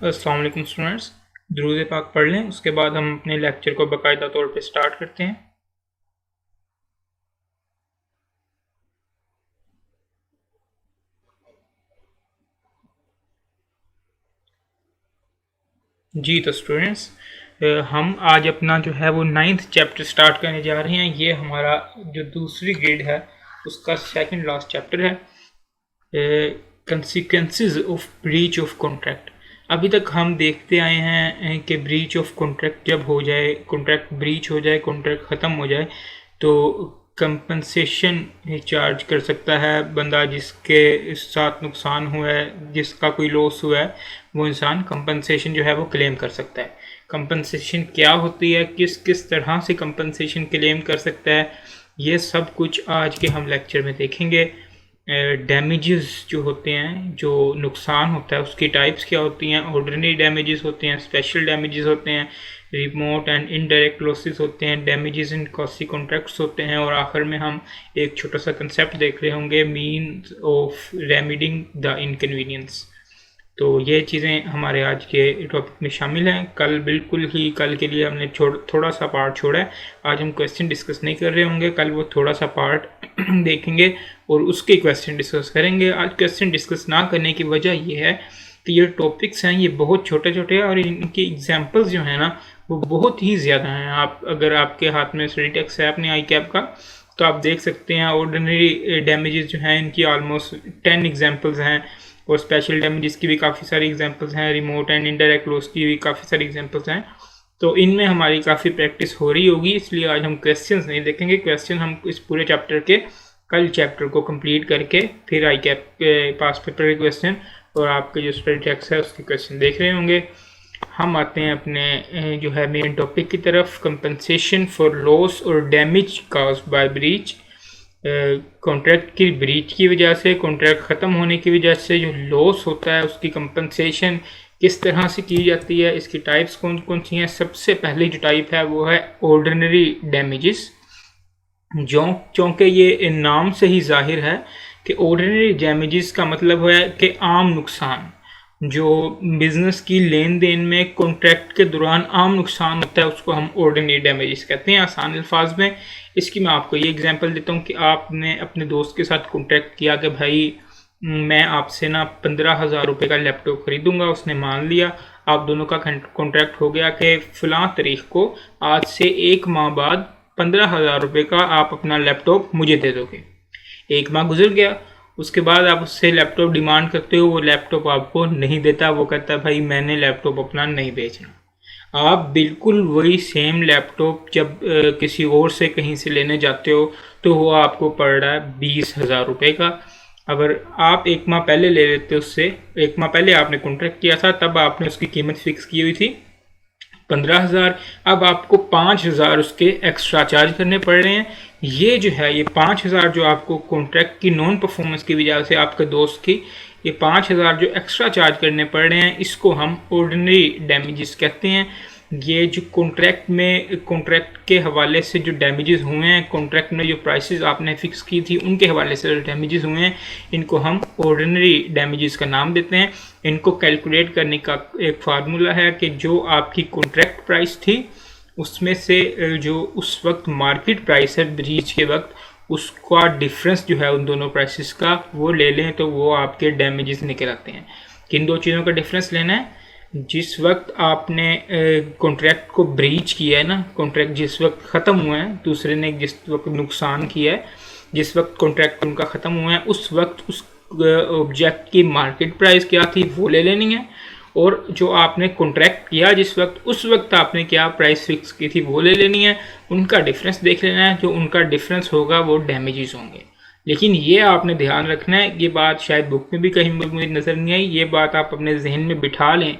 अस्सलाम वालेकुम स्टूडेंट्स, दुरूद पाक पढ़ लें। उसके बाद हम अपने लेक्चर को बाकायदा तौर पे स्टार्ट करते हैं। जी तो स्टूडेंट्स, हम आज अपना जो है वो 9th चैप्टर स्टार्ट करने जा रहे हैं। ये हमारा जो दूसरी ग्रेड है उसका सेकंड लास्ट चैप्टर है, consequences of breach of contract. अभी तक हम देखते आए हैं कि ब्रीच ऑफ कॉन्ट्रैक्ट जब हो जाए, कॉन्ट्रैक्ट ब्रीच हो जाए, कॉन्ट्रैक्ट ख़त्म हो जाए तो कंपनसेशन चार्ज कर सकता है बंदा जिसके साथ नुकसान हुआ है, जिसका कोई लॉस हुआ है, वो इंसान कंपनसेशन जो है वो क्लेम कर सकता है। कंपनसेशन क्या होती है, किस किस तरह से कंपनसेशन क्लेम कर सकता है, ये सब कुछ आज के हम लेक्चर में देखेंगे। डैमेजेस जो होते हैं, जो नुकसान होता है उसकी टाइप्स क्या होती हैं। ऑर्डिनरी डैमेजेस होते हैं, स्पेशल डैमेजेस होते हैं, रिमोट एंड इनडायरेक्ट लॉसेस होते हैं, डैमेजेस इन कॉस्टली कॉन्ट्रैक्ट्स होते हैं, और आखिर में हम एक छोटा सा कंसेप्ट देख रहे होंगे, मीन्स ऑफ रेमिडिंग द इनकन्वीनियंस। तो ये चीज़ें हमारे आज के टॉपिक में शामिल हैं। कल के लिए हमने थोड़ा सा पार्ट छोड़ा है। आज हम क्वेश्चन डिस्कस नहीं कर रहे होंगे, कल वो थोड़ा सा पार्ट देखेंगे और उसके क्वेश्चन डिस्कस करेंगे। आज क्वेश्चन डिस्कस ना करने की वजह ये है कि ये टॉपिक्स हैं, ये बहुत छोटे छोटे हैं और इनकी एग्जाम्पल्स जो है ना वो बहुत ही ज़्यादा हैं। आप अगर आपके हाथ में स्टडी टेक्स्ट है अपने आई कैप का, तो आप देख सकते हैं ऑर्डिनरी डैमेजेस जो हैं इनकी ऑलमोस्ट 10 एग्जाम्पल्स हैं, और स्पेशल डैमेजेस की भी काफ़ी सारी एग्जांपल्स हैं, रिमोट एंड इनडायरेक्ट लॉस की भी काफ़ी सारी एग्जांपल्स हैं। तो इनमें हमारी काफ़ी प्रैक्टिस हो रही होगी, इसलिए आज हम क्वेश्चंस नहीं देखेंगे। क्वेश्चन हम इस पूरे चैप्टर के कल चैप्टर को कंप्लीट करके फिर आई कैप के पास पेपर के क्वेश्चन और आपके जो स्टडी टेक्स्ट है उसके क्वेश्चन देख रहे होंगे। हम आते हैं अपने जो है मेन टॉपिक की तरफ, कंपनसेशन फॉर लॉस और damage caused bye breach. Contract की ब्रीच की वजह से, कॉन्ट्रैक्ट ख़त्म होने की वजह से जो लॉस होता है उसकी कंपनसेशन किस तरह से की जाती है, इसकी टाइप्स कौन कौन सी हैं। सबसे पहली जो टाइप है वो है ऑर्डिनरी डैमेजेस। चूँकि ये नाम से ही जाहिर है कि ऑर्डिनरी डैमेजेस का मतलब है कि आम नुकसान, जो बिजनेस की लेन देन में कॉन्ट्रैक्ट के दौरान आम नुकसान होता है उसको हम ऑर्डिनरी डैमेजेस कहते हैं आसान अल्फाज में। इसकी मैं आपको ये एग्जांपल देता हूँ कि आपने अपने दोस्त के साथ कॉन्ट्रैक्ट किया कि भाई मैं आपसे ना 15,000 रुपये का लैपटॉप खरीदूंगा। उसने मान लिया, आप दोनों का कॉन्ट्रैक्ट हो गया कि फ़लाँ तारीख को आज से 1 माह बाद 15,000 रुपये का आप अपना लैपटॉप मुझे दे दोगे। 1 माह गुजर गया, उसके बाद आप उससे लैपटॉप डिमांड करते हो, वो लैपटॉप आपको नहीं देता। वो कहता है भाई मैंने लैपटॉप अपना नहीं बेचना। आप बिल्कुल वही सेम लैपटॉप जब किसी और से कहीं से लेने जाते हो तो वो आपको पड़ रहा है 20,000 रुपये का। अगर आप 1 माह पहले ले लेते उससे, 1 माह पहले आपने कॉन्ट्रैक्ट किया था, तब आपने उसकी कीमत फिक्स की हुई थी 15,000। अब आपको 5,000 उसके एक्स्ट्रा चार्ज करने पड़ रहे हैं। ये जो है, ये 5,000 जो आपको कॉन्ट्रैक्ट की नॉन परफॉर्मेंस की वजह से आपके दोस्त की ये 5,000 जो एक्स्ट्रा चार्ज करने पड़ रहे हैं, इसको हम ऑर्डिनरी डैमेजेस कहते हैं। ये जो कॉन्ट्रैक्ट के हवाले से जो डैमेजेस हुए हैं, कॉन्ट्रैक्ट में जो प्राइसेस आपने फिक्स की थी उनके हवाले से जो डैमेजेस हुए हैं, इनको हम ऑर्डिनरी डैमेजेस का नाम देते हैं। इनको कैलकुलेट करने का एक फार्मूला है कि जो आपकी कॉन्ट्रैक्ट प्राइस थी उसमें से जो उस वक्त मार्केट प्राइस है ब्रीच के वक्त, उसका डिफरेंस जो है उन दोनों प्राइसेस का वो ले लें तो वो आपके डैमेजेस निकल आते हैं। किन दो चीज़ों का डिफरेंस लेना है? जिस वक्त आपने कॉन्ट्रैक्ट को ब्रीच किया है ना, कॉन्ट्रैक्ट जिस वक्त ख़त्म हुआ है, दूसरे ने जिस वक्त नुकसान किया है, जिस वक्त कॉन्ट्रैक्ट उनका ख़त्म हुआ है उस वक्त उस ऑब्जेक्ट की मार्केट प्राइस क्या थी वो ले लेनी है, और जो आपने कॉन्ट्रैक्ट किया जिस वक्त, उस वक्त आपने क्या प्राइस फिक्स की थी वो ले लेनी है। उनका डिफरेंस देख लेना है, जो उनका डिफरेंस होगा वो डैमेजेस होंगे। लेकिन ये आपने ध्यान रखना है, ये बात शायद बुक में भी कहीं मुझे नज़र नहीं आई, ये बात आप अपने जहन में बिठा लें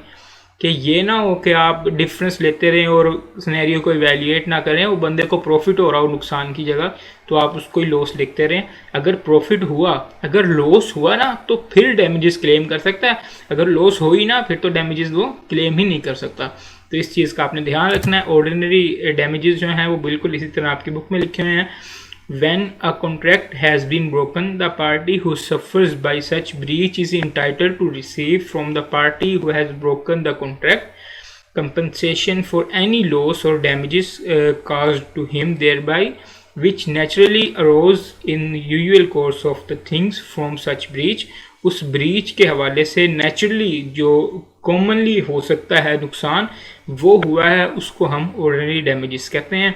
कि ये ना हो कि आप डिफरेंस लेते रहें और सिनेरियो को इवैल्यूएट ना करें। वो बंदे को प्रॉफिट हो रहा हो नुकसान की जगह तो आप उसको ही लॉस लिखते रहें। अगर प्रॉफिट हुआ, अगर लॉस हुआ ना तो फिर डैमेजेस क्लेम कर सकता है, अगर लॉस हो ही ना फिर तो डैमेजेस वो क्लेम ही नहीं कर सकता। तो इस चीज़ का आपने ध्यान रखना है। ऑर्डिनरी डैमेजेस जो हैं वो बिल्कुल इसी तरह आपकी बुक में लिखे हुए हैं। When a contract has been broken, the party who suffers by such breach is entitled to receive from the party who has broken the contract compensation for any loss or damages caused to him thereby, which naturally arose in usual course of the things from such breach. उस breach के हवाले से naturally जो commonly हो सकता है नुकसान वो हुआ है, उसको हम ऑर्डिनरी डैमेजेस कहते हैं।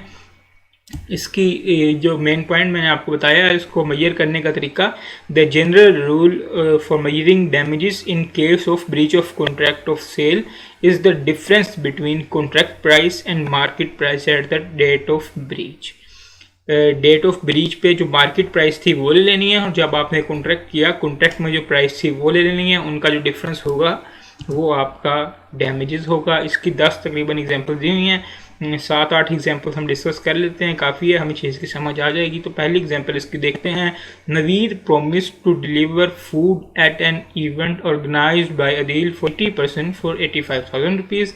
इसकी जो मेन पॉइंट मैंने आपको बताया है, इसको मेजर करने का तरीका, the general rule for measuring damages in case of breach of contract of sale is the difference between contract price and market price at the date of breach. Date of breach पे जो market price थी वो ले लेनी है, और जब आपने कॉन्ट्रैक्ट किया कॉन्ट्रैक्ट में जो प्राइस थी वो ले लेनी है, उनका जो डिफरेंस होगा वो आपका डैमेजेस होगा। इसकी 10 तकरीबन एग्जांपल दी हुई हैं, 7-8 एग्जांपल्स हम डिस्कस कर लेते हैं, काफ़ी है, हमें चीज़ की समझ आ जाएगी। तो पहली एग्जांपल इसकी देखते हैं। Naveer promise to deliver food at an event organized by Adeel 40% for 85,000 rupees.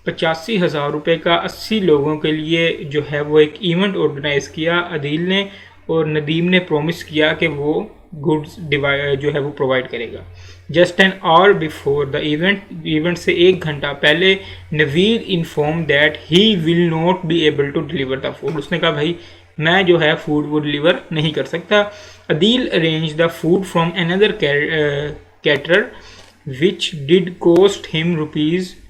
85,000 रुपये का 80 लोगों के लिए जो है वो एक इवेंट ऑर्गेनाइज़ किया अदील ने, और नदीम ने प्रोमिस किया कि वो गुड्स जो है वो प्रोवाइड करेगा। Just an hour before the event से 1 घंटा पहले Naveer inform that he will not be able to deliver the food. उसने कहा भाई मैं जो है फूड वो डिलीवर नहीं कर सकता। Adeel arrange the food from another caterer which did cost him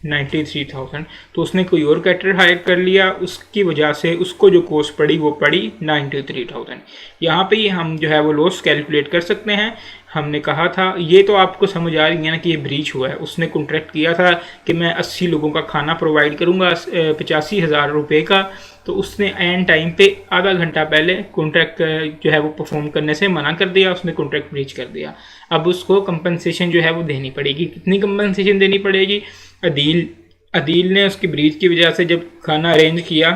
₹93,000। तो उसने कोई और कैटर हायर कर लिया, उसकी वजह से उसको जो कॉस्ट पड़ी वो पड़ी 93,000। यहाँ पे हम जो है वो लॉस कैलकुलेट कर सकते हैं। हमने कहा था, ये तो आपको समझ आ रही है ना कि ये ब्रीच हुआ है। उसने कॉन्ट्रैक्ट किया था कि मैं 80 लोगों का खाना प्रोवाइड करूँगा 85,000 रुपये का, तो उसने एंड टाइम पे आधा घंटा पहले कॉन्ट्रैक्ट जो है वो परफॉर्म करने से मना कर दिया, उसने कॉन्ट्रैक्ट ब्रीच कर दिया। अब उसको कंपनसेशन जो है वो देनी पड़ेगी। कितनी कंपनसेशन देनी पड़ेगी? अदील ने उसकी ब्रीच की वजह से जब खाना अरेंज किया,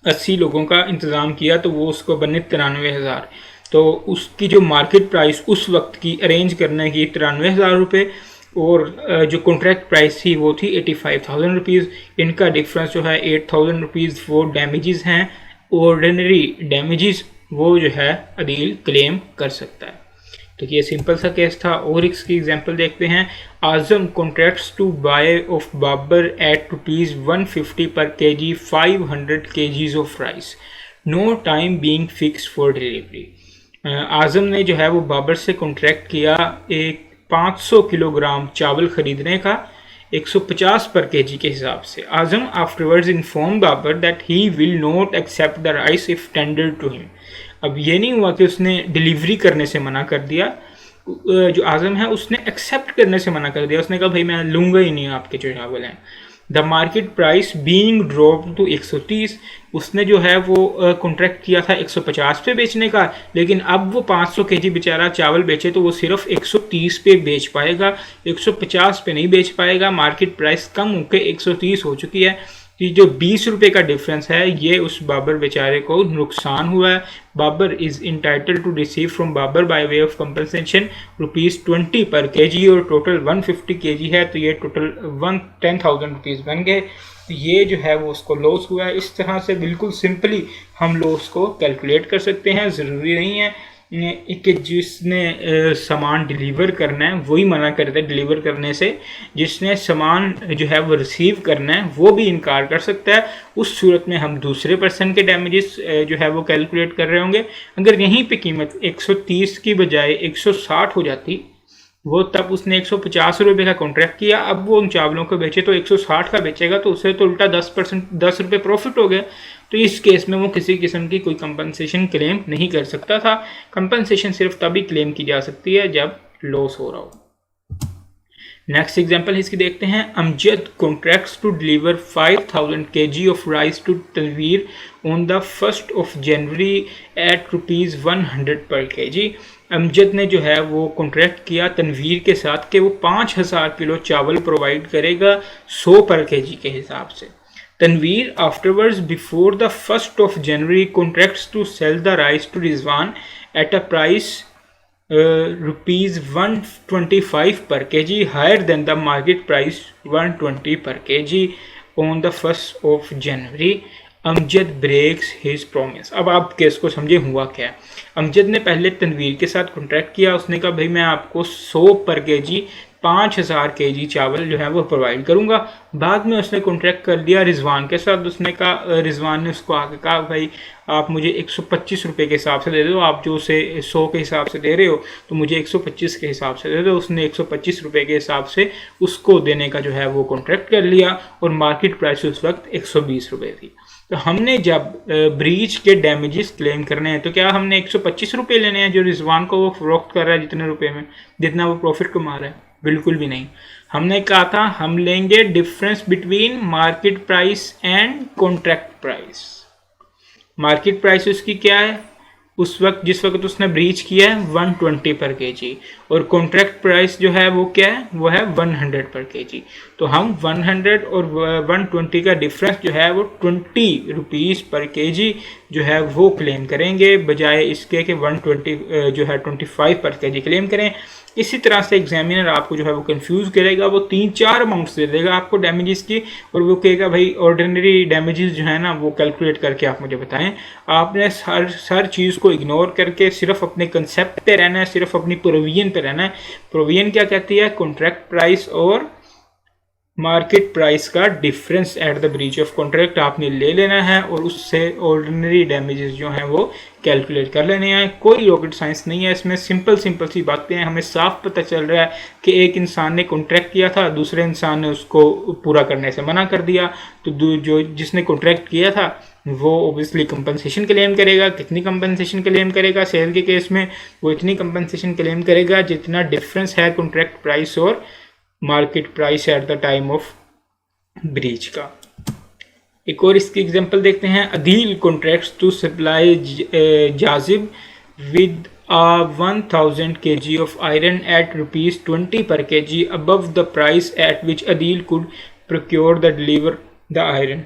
80 लोगों का इंतज़ाम किया, तो वो उसको बने 93,000। तो उसकी जो मार्केट प्राइस उस वक्त की अरेंज करने की 93,000 रुपये, और जो कॉन्ट्रैक्ट प्राइस थी वो थी 85,000 रुपीज़। इनका डिफरेंस जो है 8,000 रुपीज़ वो डैमेजेस हैं। ऑर्डिनरी डैमेजेस वो जो है अदील क्लेम कर सकता है। तो ये सिंपल सा केस था। और इसकी एग्जांपल देखते हैं। Azam contracts to buy of Babar at ₹150 per kg 500 kgs of rice, no time being fixed for delivery. Azam ने जो है वो बाबर से कॉन्ट्रैक्ट किया एक 500 किलोग्राम चावल खरीदने का 150 पर kg के हिसाब से। Azam afterwards inform Babar that he will not accept the rice if tendered to him. अब ये नहीं हुआ कि उसने डिलीवरी करने से मना कर दिया, जो आजम है उसने एक्सेप्ट करने से मना कर दिया। उसने कहा भाई मैं लूँगा ही नहीं आपके जो चावल हैं। The market price being drop to 130, उसने जो है वो कॉन्ट्रैक्ट किया था 150 पे बेचने का, लेकिन अब वो 500 kg बेचारा चावल बेचे तो वो सिर्फ 130 पे बेच पाएगा, 150 पे नहीं बेच पाएगा। मार्केट प्राइस कम होकर 130 हो चुकी है। ये जो 20 रुपये का डिफरेंस है ये उस बाबर बेचारे को नुकसान हुआ है। Babar is entitle to receive from Babar by way of compensation ₹20 per kg, और टोटल 150 kg है, तो ये टोटल 10,000 रुपीज़ बन गए। तो ये जो है वो उसको लॉस हुआ है। इस तरह से बिल्कुल सिंपली हम लॉस को कैलकुलेट कर सकते हैं। ज़रूरी नहीं है कि जिसने सामान डिलीवर करना है वही मना करता है डिलीवर करने से, जिसने सामान जो है वो रिसीव करना है वो भी इनकार कर सकता है। उस सूरत में हम दूसरे पर्सन के डैमेजेस जो है वो कैलकुलेट कर रहे होंगे। अगर यहीं पे कीमत 130 की बजाय 160 हो जाती, वो तब उसने 150 रुपये का कॉन्ट्रैक्ट किया, अब वो उन चावलों को बेचे तो 160 का बेचेगा, तो उससे तो उल्टा 10 रुपये प्रॉफिट हो गया। तो इस केस में वो किसी किस्म की कोई कंपनसेशन क्लेम नहीं कर सकता था। कंपनसेशन सिर्फ तभी क्लेम की जा सकती है जब लॉस हो रहा हो। नेक्स्ट एग्जांपल इसकी देखते हैं। Amjad contracts to deliver 5,000 kg of rice to Tanveer on the 1st of January at ₹100 per kg। Amjad ने जो है वो कॉन्ट्रैक्ट किया तनवीर के साथ कि वो 5,000 किलो चावल प्रोवाइड करेगा 100 पर kg के हिसाब से। Tanveer afterwards before the 1st of January contracts to sell the rice to Rizwan at a price ₹125 per kg higher than the market price 120 per kg on the 1st of January. Amjad breaks his promise. अब आप case को समझे हुआ क्या है। अमजद ने पहले तनवीर के साथ कॉन्ट्रैक्ट किया, उसने कहा भाई मैं आपको 100 पर केजी 5000 केजी चावल जो है वो प्रोवाइड करूंगा। बाद में उसने कॉन्ट्रैक्ट कर दिया रिजवान के साथ, उसने कहा रिजवान ने उसको आके कहा भाई आप मुझे 125 रुपये के हिसाब से दे दो, आप जो उसे 100 के हिसाब से दे रहे हो तो मुझे 125 के हिसाब से दे दो। उसने 125 रुपये के हिसाब से उसको देने का जो है वो कॉन्ट्रैक्ट कर लिया और मार्केट प्राइस उस वक्त 120 रुपये थी। तो हमने जब ब्रीच के डैमेजेस क्लेम करने हैं तो क्या हमने 125 रुपये लेने हैं जो रिजवान को वो फरोख्त कर रहा है जितने रुपए में, जितना वो प्रॉफिट कमा रहा है? बिल्कुल भी नहीं। हमने कहा था हम लेंगे difference between market price and contract price. Market price उसकी क्या है उस वक्त जिस वक्त उसने ब्रीच किया है 120 पर केजी, और कॉन्ट्रैक्ट प्राइस जो है वो क्या है वो है 100 पर केजी। तो हम 100 और 120 का डिफरेंस जो है वो 20 रुपीज़ पर केजी जो है वो क्लेम करेंगे, बजाय इसके कि 120 जो है 25 पर केजी क्लेम करें। इसी तरह से एग्जामिनर आपको जो है वो कंफ्यूज करेगा, वो 3-4 अमाउंट्स दे देगा आपको डैमेजेस की और वो कहेगा भाई ऑर्डिनरी डैमेजेस जो है ना वो कैलकुलेट करके आप मुझे बताएं। आपने हर चीज़ को इग्नोर करके सिर्फ अपने कंसेप्ट पे रहना है, सिर्फ अपनी प्रोविजन पे रहना है। प्रोविजन क्या कहती है? कॉन्ट्रैक्ट प्राइस और मार्केट प्राइस का difference at the breach of contract आपने ले लेना है और उससे ऑर्डिनरी डैमेजेस जो हैं वो कैलकुलेट कर लेने हैं। कोई रॉकेट साइंस नहीं है इसमें, सिंपल सी बातें हैं। हमें साफ पता चल रहा है कि एक इंसान ने कॉन्ट्रैक्ट किया था, दूसरे इंसान ने उसको पूरा करने से मना कर दिया, तो जो जिसने कॉन्ट्रैक्ट किया था वो ओबियसली कंपनसेशन क्लेम करेगा। कितनी कंपनसेशन क्लेम करेगा? सेल के केस में वो इतनी कंपनसेशन क्लेम करेगा जितना डिफरेंस है कॉन्ट्रैक्ट प्राइस और market price at the time of breach का। एक और इसकी एग्जांपल देखते हैं। Adeel contracts to supply Jazib with 1000 kg of iron at ₹20 per kg above the price at which Adil could procure the deliver the iron।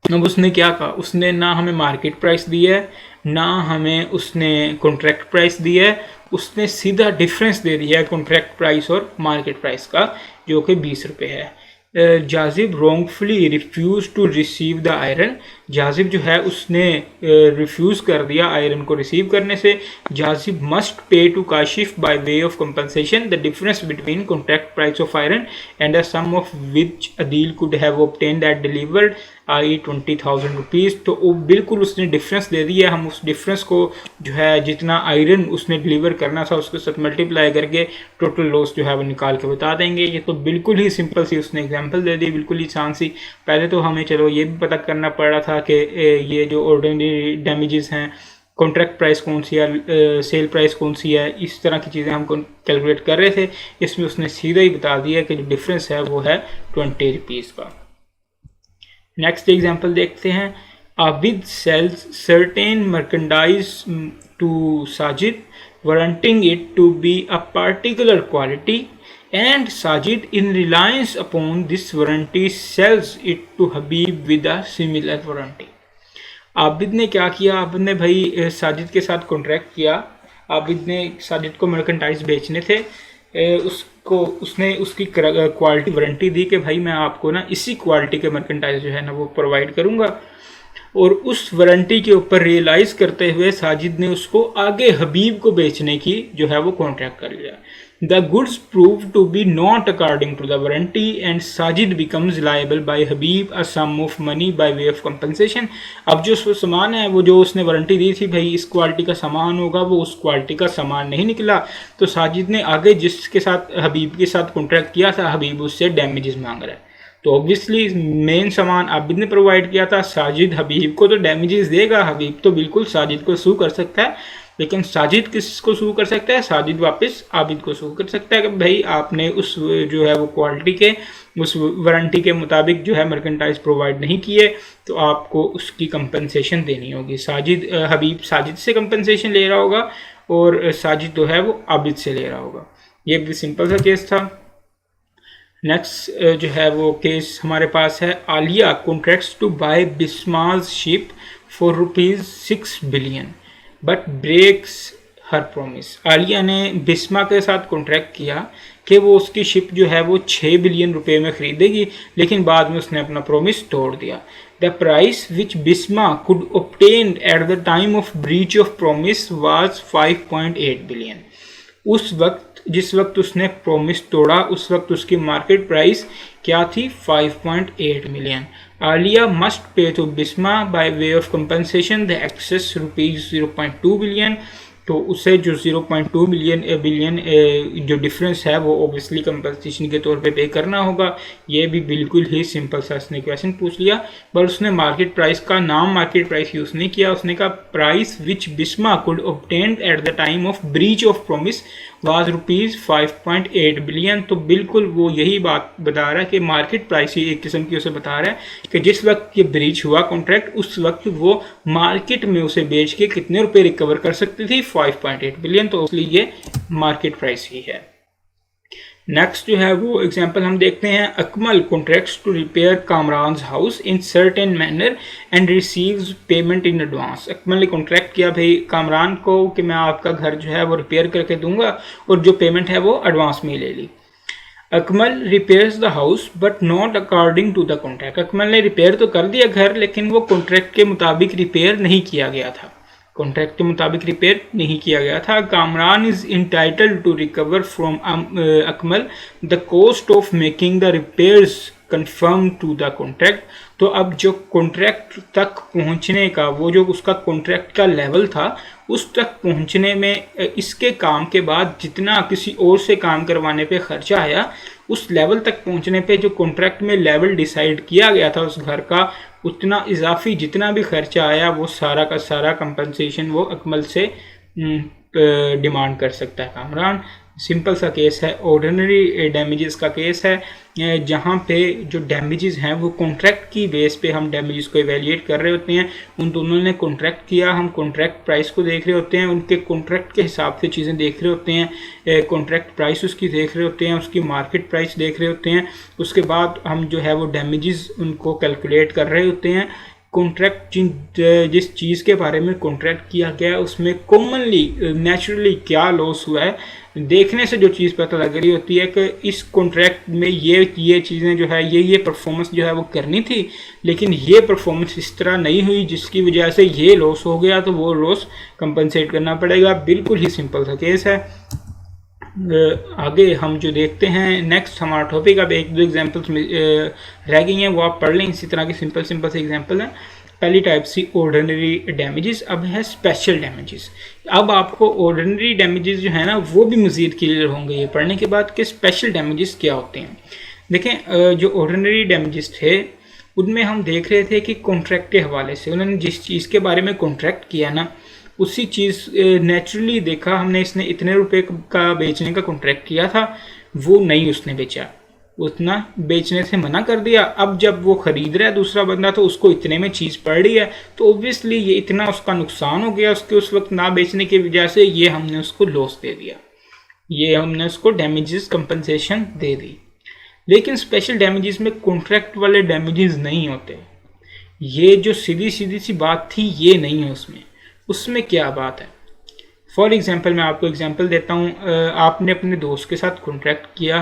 अब उसने क्या कहा? उसने ना हमें मार्केट प्राइस दी है, ना हमें उसने कॉन्ट्रैक्ट प्राइस दी है, उसने सीधा डिफरेंस दे दिया है कॉन्ट्रैक्ट प्राइस और मार्केट प्राइस का, जो कि 20 रुपये है। Jazib wrongfully refuse to receive the iron. Jazib जो है उसने रिफ्यूज़ कर दिया आयरन को रिसीव करने से। Jazib must pay to Kashif by way of compensation the difference between contract price of iron and the sum of which Adeel could have obtained at delivered I 20,000 rupees. तो वो बिल्कुल उसने डिफरेंस दे दिया। हम उस डिफरेंस को जो है जितना आयरन उसने डिलीवर करना था उसके साथ मल्टीप्लाई करके टोटल लॉस जो है वो निकाल के बता देंगे। ये तो बिल्कुल ही सिंपल सी उसने एग्जांपल दे दी, बिल्कुल ही आसान सी। पहले तो हमें चलो ये भी पता करना पड़ रहा था कि ये जो ऑर्डिनरी डैमेजेस हैं, कॉन्ट्रैक्ट प्राइस कौन सी है, सेल प्राइस कौन सी है, इस तरह की चीज़ें हम कैलकुलेट कर रहे थे। इसमें उसने सीधा ही बता दिया कि जो डिफरेंस है वो है 20 रुपीज़ का। नेक्स्ट एग्जांपल देखते हैं। Abid sells certain merchandise to Sajid warranting it to be a particular quality and Sajid in reliance upon this warranty sells it to Habib with a similar warranty. Abid ने क्या किया? आबिद ने भाई साजिद के साथ कॉन्ट्रैक्ट किया। आबिद ने साजिद को मर्केंडाइज बेचने थे, उसने उसकी क्वालिटी वारंटी दी कि भाई मैं आपको ना इसी क्वालिटी के मर्केंडाइज जो है ना वो प्रोवाइड करूंगा, और उस वारंटी के ऊपर रियलाइज करते हुए साजिद ने उसको आगे हबीब को बेचने की जो है वो कॉन्ट्रैक्ट कर लिया। The goods prove to be not according to the warranty and Sajid becomes liable by Habib a sum of money by way of compensation. अब जो सामान है वो जो उसने वारंटी दी थी भाई इस क्वालिटी का सामान होगा, वो उस क्वालिटी का सामान नहीं निकला, तो साजिद ने आगे जिसके साथ हबीब के साथ कॉन्ट्रैक्ट किया था हबीब उससे डैमेजेस मांग रहा है। तो ऑब्वियसली मेन सामान आबिद ने प्रोवाइड किया था, साजिद हबीब को तो डैमेजेस देगा। हबीब तो बिल्कुल साजिद को सू कर सकता है, लेकिन साजिद किसको सू कर सकता है? साजिद वापस आबिद को सू कर सकता है कि भाई आपने उस जो है वो क्वालिटी के उस वारंटी के मुताबिक जो है मर्केंटाइज प्रोवाइड नहीं किए, तो आपको उसकी कंपनसेशन देनी होगी। साजिद हबीब साजिद से कंपनसेशन ले रहा होगा और साजिद जो है वो आबिद से ले रहा होगा। ये भी सिंपल सा केस था। नेक्स्ट जो है वो केस हमारे पास है। Aliya contracts to buy Bisma's ship for ₹6 billion but breaks her promise. Aliya ने बिस्मा के साथ कॉन्ट्रैक्ट किया कि वो उसकी शिप जो है वो 6 बिलियन रुपए में ख़रीदेगी, लेकिन बाद में उसने अपना प्रॉमिस तोड़ दिया। The price which Bisma could obtained at the time of breach of promise was 5.8 billion. उस वक्त जिस वक्त उसने प्रॉमिस तोड़ा उस वक्त उसकी मार्केट प्राइस क्या थी? 5.8 million. Aliya must pay to Bisma by way of compensation the excess rupees 0.2 billion. तो उसे जो 0.2 बिलियन जो डिफरेंस है वो ओबियसली कंपनसेशन के तौर पे पे करना होगा। ये भी बिल्कुल ही सिंपल सा उसने क्वेश्चन पूछ लिया, पर उसने मार्केट प्राइस का नाम मार्केट प्राइस यूज़ नहीं किया। उसने कहा price which Bisma could obtained at the time of breach of promise was rupees 5.8 billion. तो बिल्कुल वो यही बात बता रहा है कि मार्केट प्राइस ही एक किस्म की उसे बता रहा है कि जिस वक्त ये ब्रीच हुआ कॉन्ट्रैक्ट उस वक्त वो मार्केट में उसे बेच के कितने रुपए रिकवर कर सकती थी? 5.8 बिलियन। तो इसलिए ये मार्केट प्राइस ही है। नेक्स्ट जो है वो एग्जांपल हम देखते हैं। Akmal contracts to repair Kamran house in certain manner and receives payment in advance. Akmal ने कॉन्ट्रैक्ट किया भाई कामरान को कि मैं आपका घर जो है वो रिपेयर करके दूंगा और जो पेमेंट है वो एडवांस में ले ली। Akmal repairs the house but not according to the contract. Akmal ने रिपेयर तो कर दिया घर, लेकिन वो कॉन्ट्रैक्ट के मुताबिक रिपेयर नहीं किया गया था। कॉन्ट्रैक्ट के मुताबिक रिपेयर नहीं किया गया था। Kamran is entitled to recover from Akmal the cost of making the repairs conform to the contract. तो अब जो कॉन्ट्रैक्ट तक पहुंचने का वो जो उसका कॉन्ट्रैक्ट का लेवल था उस तक पहुंचने में इसके काम के बाद जितना किसी और से काम करवाने पे खर्चा आया उस लेवल तक पहुंचने पे जो कॉन्ट्रैक्ट में लेवल डिसाइड किया गया था उस घर का उतना इजाफी जितना भी खर्चा आया वो सारा का सारा कंपनसेशन वो अकमल से डिमांड कर सकता है कामरान। सिंपल सा केस है, ऑर्डिनरी डैमेजेस का केस है जहाँ पे जो डैमेजेस हैं वो कॉन्ट्रैक्ट की बेस पे हम डैमेजेस को इवेल्युएट कर रहे होते हैं। उन दोनों ने कॉन्ट्रैक्ट किया, हम कॉन्ट्रैक्ट प्राइस को देख रहे होते हैं, उनके कॉन्ट्रैक्ट के हिसाब से चीज़ें देख रहे होते हैं, कॉन्ट्रैक्ट प्राइस उसकी देख रहे होते हैं, उसकी मार्केट प्राइस देख रहे होते हैं। उसके बाद हम जो है वो डैमेजेस उनको कैलकुलेट कर रहे होते हैं। कॉन्ट्रैक्ट जिस चीज़ के बारे में कॉन्ट्रैक्ट किया गया है उसमें कॉमनली नेचुरली क्या लॉस हुआ है देखने से जो चीज़ पता लग रही होती है कि इस कॉन्ट्रैक्ट में ये चीज़ें जो है ये परफॉर्मेंस जो है वो करनी थी, लेकिन ये परफॉर्मेंस इस तरह नहीं हुई जिसकी वजह से ये लॉस हो गया, तो वो लॉस कंपनसेट करना पड़ेगा। बिल्कुल ही सिंपल सा केस है। आगे हम जो देखते हैं नेक्स्ट हमारा टॉपिक, अब एक दो एग्जांपल्स रह गई हैं वो आप पढ़ लें। इसी तरह के सिंपल से एग्जांपल हैं। पहली टाइप सी ऑर्डिनरी डैमेजेस, अब है स्पेशल डैमेजेस। अब आपको ऑर्डिनरी डैमेजेस जो है ना वो भी मज़ीद क्लियर होंगे ये पढ़ने के बाद कि स्पेशल डैमेजेस क्या होते हैं। देखें जो ऑर्डिनरी डैमेजेस थे उनमें हम देख रहे थे कि कॉन्ट्रैक्ट के हवाले से उन्होंने जिस चीज़ के बारे में कॉन्ट्रैक्ट किया ना उसी चीज़ नेचुरली देखा हमने, इसने इतने रुपए का बेचने का कॉन्ट्रैक्ट किया था, वो नहीं उसने बेचा, उतना बेचने से मना कर दिया। अब जब वो खरीद रहा है दूसरा बंदा तो उसको इतने में चीज़ पड़ रही है, तो ऑब्वियसली ये इतना उसका नुकसान हो गया उसके उस वक्त ना बेचने की वजह से, ये हमने उसको लॉस दे दिया, ये हमने उसको डैमेजेस कंपनसेशन दे दी। लेकिन स्पेशल डैमेजेस में कॉन्ट्रैक्ट वाले डैमेजेस नहीं होते। ये जो सीधी सी बात थी ये नहीं है उसमें क्या बात है। फॉर एग्जांपल मैं आपको एग्जांपल देता हूँ। आपने अपने दोस्त के साथ कॉन्ट्रैक्ट किया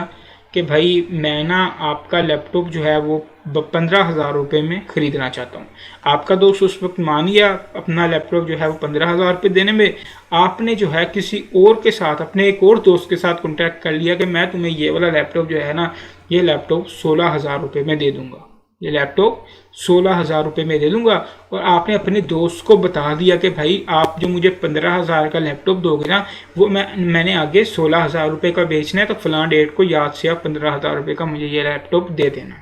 कि भाई मैं ना आपका लैपटॉप जो है वो 15,000 रुपये में ख़रीदना चाहता हूँ। आपका दोस्त उस वक्त मान गया, अपना लैपटॉप जो है वो 15,000 रुपये देने में आपने जो है किसी और के साथ, अपने एक और दोस्त के साथ कॉन्ट्रैक्ट कर लिया कि मैं तुम्हें ये वाला लैपटॉप जो है ना ये लैपटॉप 16,000 रुपये में दे दूँगा, ये लैपटॉप 16,000 रुपये में दे दूंगा। और आपने अपने दोस्त को बता दिया कि भाई आप जो मुझे 15,000 का लैपटॉप दोगे ना वो मैंने आगे 16,000 रुपये का बेचना है, तो फलां डेट को याद से आप 15,000 रुपये का मुझे ये लैपटॉप दे देना।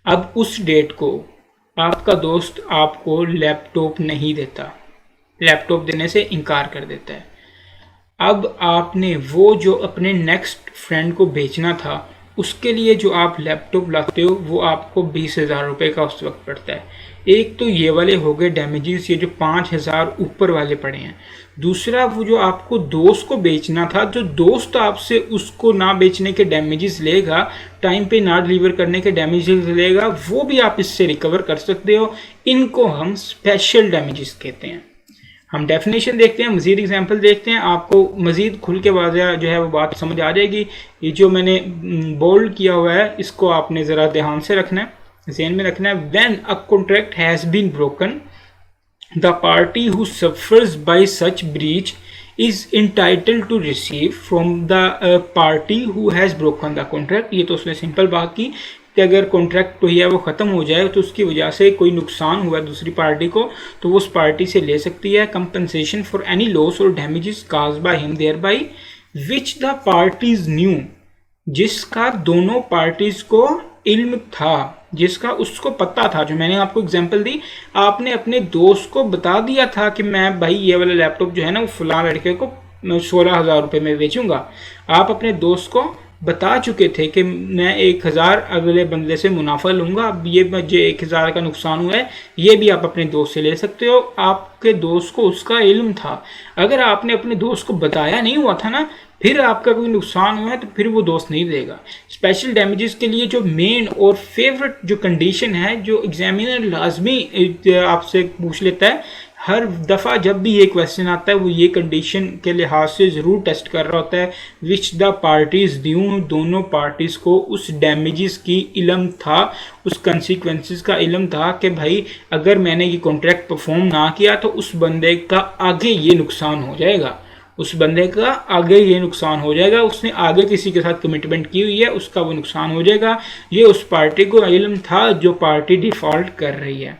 अब उस डेट को आपका दोस्त आपको लैपटॉप नहीं देता, लैपटॉप देने से इनकार कर देता है। अब आपने वो जो अपने नेक्स्ट फ्रेंड को बेचना था उसके लिए जो आप लैपटॉप लाते हो वो आपको 20,000 रुपये का उस वक्त पड़ता है। एक तो ये वाले हो गए डैमेजेस, ये जो 5,000 ऊपर वाले पड़े हैं। दूसरा वो जो आपको दोस्त को बेचना था, जो दोस्त आपसे उसको ना बेचने के डैमेजेस लेगा, टाइम पे ना डिलीवर करने के डैमेजेस लेगा, वो भी आप इससे रिकवर कर सकते हो। इनको हम स्पेशल डैमेजेस कहते हैं। हम डेफिनेशन देखते हैं, मज़ीद एग्जांपल देखते हैं, आपको मज़ीद खुल के वाज़ह जो है वो बात समझ आ जाएगी। ये जो मैंने बोल्ड किया हुआ है इसको आपने ज़रा ध्यान से रखना है। ज़हन में रखना है, when a contract has been broken the party who suffers by such breach is entitled to receive from the party who has broken the contract. ये तो उसने सिंपल बात की कि अगर कॉन्ट्रैक्ट तो है वो ख़त्म हो जाए तो उसकी वजह से कोई नुकसान हुआ दूसरी पार्टी को तो वो उस पार्टी से ले सकती है कंपनसेशन फॉर एनी लॉस और damages caused by him thereby which the parties knew, जिसका दोनों पार्टीज को इल्म था, जिसका उसको पता था। जो मैंने आपको एग्जांपल दी, आपने अपने दोस्त को बता दिया था कि मैं भाई ये वाला लैपटॉप जो है ना वो फलां लड़के को 16,000 रुपये में बेचूंगा। आप अपने दोस्त को बता चुके थे कि मैं 1,000 अगले बंदे से मुनाफा लूँगा, अब ये मुझे 1,000 का नुकसान हुआ है, ये भी आप अपने दोस्त से ले सकते हो। आपके दोस्त को उसका इल्म था। अगर आपने अपने दोस्त को बताया नहीं हुआ था ना, फिर आपका कोई नुकसान हुआ है तो फिर वो दोस्त नहीं देगा। स्पेशल डैमेजेस के लिए जो मेन और फेवरेट जो कंडीशन है, जो एग्जामिनर लाजमी आपसे पूछ लेता है हर दफ़ा जब भी ये क्वेश्चन आता है, वो ये कंडीशन के लिहाज से ज़रूर टेस्ट कर रहा होता है, विच द पार्टीज़ ड्यू, दोनों पार्टीज़ को उस डैमेजेस की इल्म था, उस कंसिक्वेंसेस का इल्म था कि भाई अगर मैंने ये कॉन्ट्रैक्ट परफॉर्म ना किया तो उस बंदे का आगे ये नुकसान हो जाएगा, उस बंदे का आगे ये नुकसान हो जाएगा, उसने आगे किसी के साथ कमिटमेंट की हुई है, उसका वो नुकसान हो जाएगा। ये उस पार्टी को इल्म था जो पार्टी डिफ़ॉल्ट कर रही है।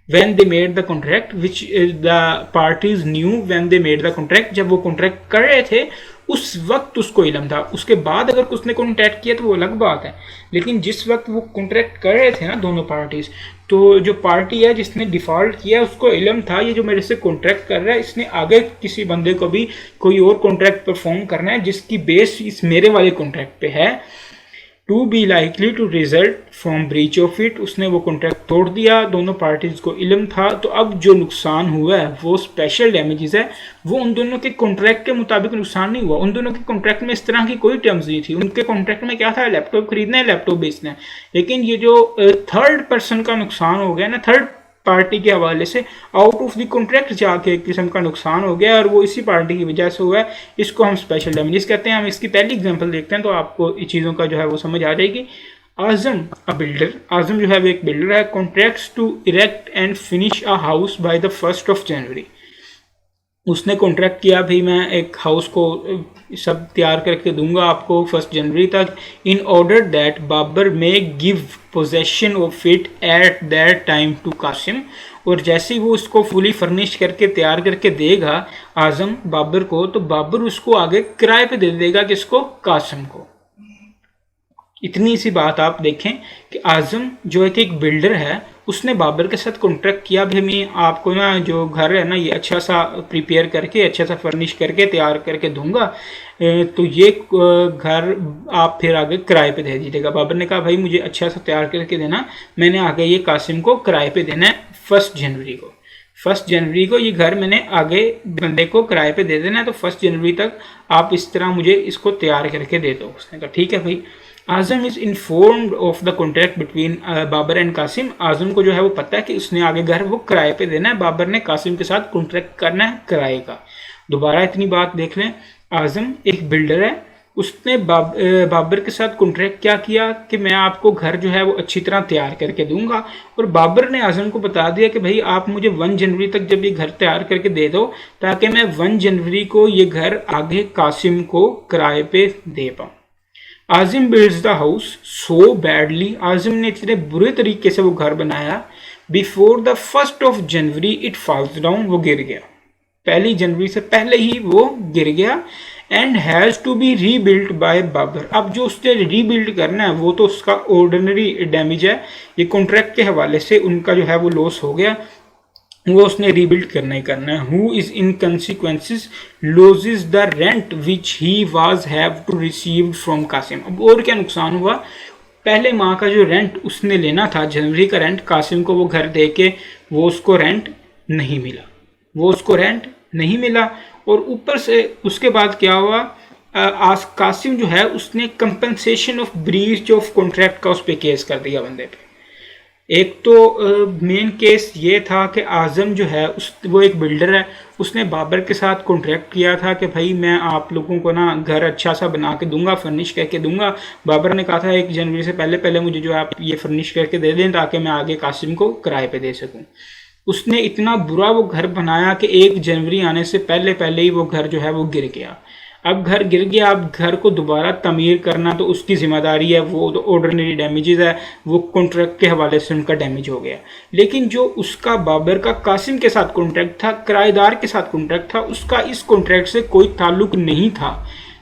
when they made the contract, which the parties knew when they made the contract, जब वो कॉन्ट्रैक्ट कर रहे थे उस वक्त उसको इल्म था। उसके बाद अगर उसने कॉन्ट्रैक्ट किया तो वो अलग बात है, लेकिन जिस वक्त वो कॉन्ट्रैक्ट कर रहे थे ना दोनों पार्टीज, तो जो पार्टी है जिसने डिफ़ॉल्ट किया उसको इल्म था ये जो मेरे से कॉन्ट्रैक्ट कर रहा है इसने आगे किसी बंदे को भी कोई और कॉन्ट्रैक्ट परफॉर्म करना है जिसकी बेस इस मेरे वाले कॉन्ट्रैक्ट पे है, to be likely to result from breach of it. उसने वो कॉन्ट्रैक्ट तोड़ दिया, दोनों पार्टीज को इल्म था, तो अब जो नुकसान हुआ है वो स्पेशल डैमेजेस है। वो उन दोनों के कॉन्ट्रैक्ट के मुताबिक नुकसान नहीं हुआ। उन दोनों के कॉन्ट्रैक्ट में इस तरह की कोई टर्म्स नहीं थी। उनके कॉन्ट्रैक्ट में क्या था, लैपटॉप खरीदना है, लैपटॉप बेचना है। लेकिन ये जो थर्ड पर्सन का नुकसान हो गया ना, थर्ड पार्टी के हवाले से आउट ऑफ द कॉन्ट्रैक्ट जाके एक किस्म का नुकसान हो गया और वो इसी पार्टी की वजह से हुआ है, इसको हम स्पेशल डैमेजेस कहते हैं। हम इसकी पहली एग्जांपल देखते हैं तो आपको इन चीज़ों का जो है वो समझ आ जाएगी। आजम अ बिल्डर, आजम जो है वो एक बिल्डर है, contracts to erect and finish a house by the 1 January. उसने कॉन्ट्रैक्ट किया भाई मैं एक हाउस को सब तैयार करके दूंगा आपको 1 जनवरी तक, in order that Babar may give possession of it at that time to Qasim. और जैसे ही वो उसको फुली फर्निश करके तैयार करके देगा आजम बाबर को, तो बाबर उसको आगे किराए पे दे देगा किसको, कासिम को। इतनी सी बात आप देखें कि आजम जो एक बिल्डर है उसने बाबर के साथ कॉन्ट्रैक्ट किया भाई मैं आपको ना जो घर है ना ये अच्छा सा प्रिपेयर करके अच्छा सा फर्निश करके तैयार करके दूंगा, तो ये घर आप फिर आगे किराए पे दे दीजिएगा। बाबर ने कहा भाई मुझे अच्छा सा तैयार करके देना, मैंने आगे ये कासिम को किराए पे देना है 1 जनवरी को। 1 जनवरी को ये घर मैंने आगे बंदे को किराए पे दे देना है, तो 1 जनवरी तक आप इस तरह मुझे इसको तैयार करके दे दो। उसने कहा ठीक है भाई। Azam is informed of the contract between Babar and Kasim. Azam को जो है वो पता है कि उसने आगे घर वो किराए पे देना है, बाबर ने कासिम के साथ कॉन्ट्रैक्ट करना है किराए का। दोबारा इतनी बात देख लें, आजम एक बिल्डर है, उसने बाबर के साथ कॉन्ट्रैक्ट क्या किया कि मैं आपको घर जो है वो अच्छी तरह तैयार करके दूंगा, और बाबर ने आजम को बता दिया कि भाई आप मुझे 1 जनवरी तक जब ये घर तैयार करके दे दो ताकि मैं 1 जनवरी को ये घर आगे कासिम को किराए पे दे पाऊँ। Azim builds the house so badly, Azim ने इतने बुरे तरीके से वो घर बनाया, before the 1 January it falls down, वो गिर गया, 1 जनवरी से पहले ही वो गिर गया। And has to be rebuilt by Babar. अब जो उसने रीबिल्ड करना है वो तो उसका ऑर्डिनरी डैमेज है, ये कॉन्ट्रैक्ट के हवाले से उनका जो है वो लॉस हो गया, वो उसने रीबिल्ड करना ही करना है। Who is in consequences losses the rent which he was have to receive from Qasim. अब और क्या नुकसान हुआ, पहले माह का जो रेंट उसने लेना था जनवरी का रेंट, कासिम को वो घर दे के वो उसको रेंट नहीं मिला, वो उसको रेंट नहीं मिला। और ऊपर से उसके बाद क्या हुआ, आज कासिम जो है उसने compensation of breach of contract का उस पर केस कर दिया बंदे पे। एक तो मेन केस ये था कि आज़म जो है वो एक बिल्डर है, उसने बाबर के साथ कॉन्ट्रैक्ट किया था कि भाई मैं आप लोगों को ना घर अच्छा सा बना के दूंगा, फर्निश करके दूंगा। बाबर ने कहा था 1 जनवरी से पहले पहले मुझे जो आप ये फर्निश करके दे दें ताकि मैं आगे कासिम को किराए पे दे सकूं। उसने इतना बुरा वो घर बनाया कि 1 जनवरी आने से पहले पहले ही वो घर जो है वो गिर गया। अब घर गिर गया, अब घर को दोबारा तमीर करना तो उसकी जिम्मेदारी है, वो तो ऑर्डिनरी डैमेजेस है, वो कॉन्ट्रैक्ट के हवाले से उनका डैमेज हो गया। लेकिन जो उसका बाबर का कासिम के साथ कॉन्ट्रैक्ट था, किराएदार के साथ कॉन्ट्रैक्ट था, उसका इस कॉन्ट्रैक्ट से कोई ताल्लुक नहीं था।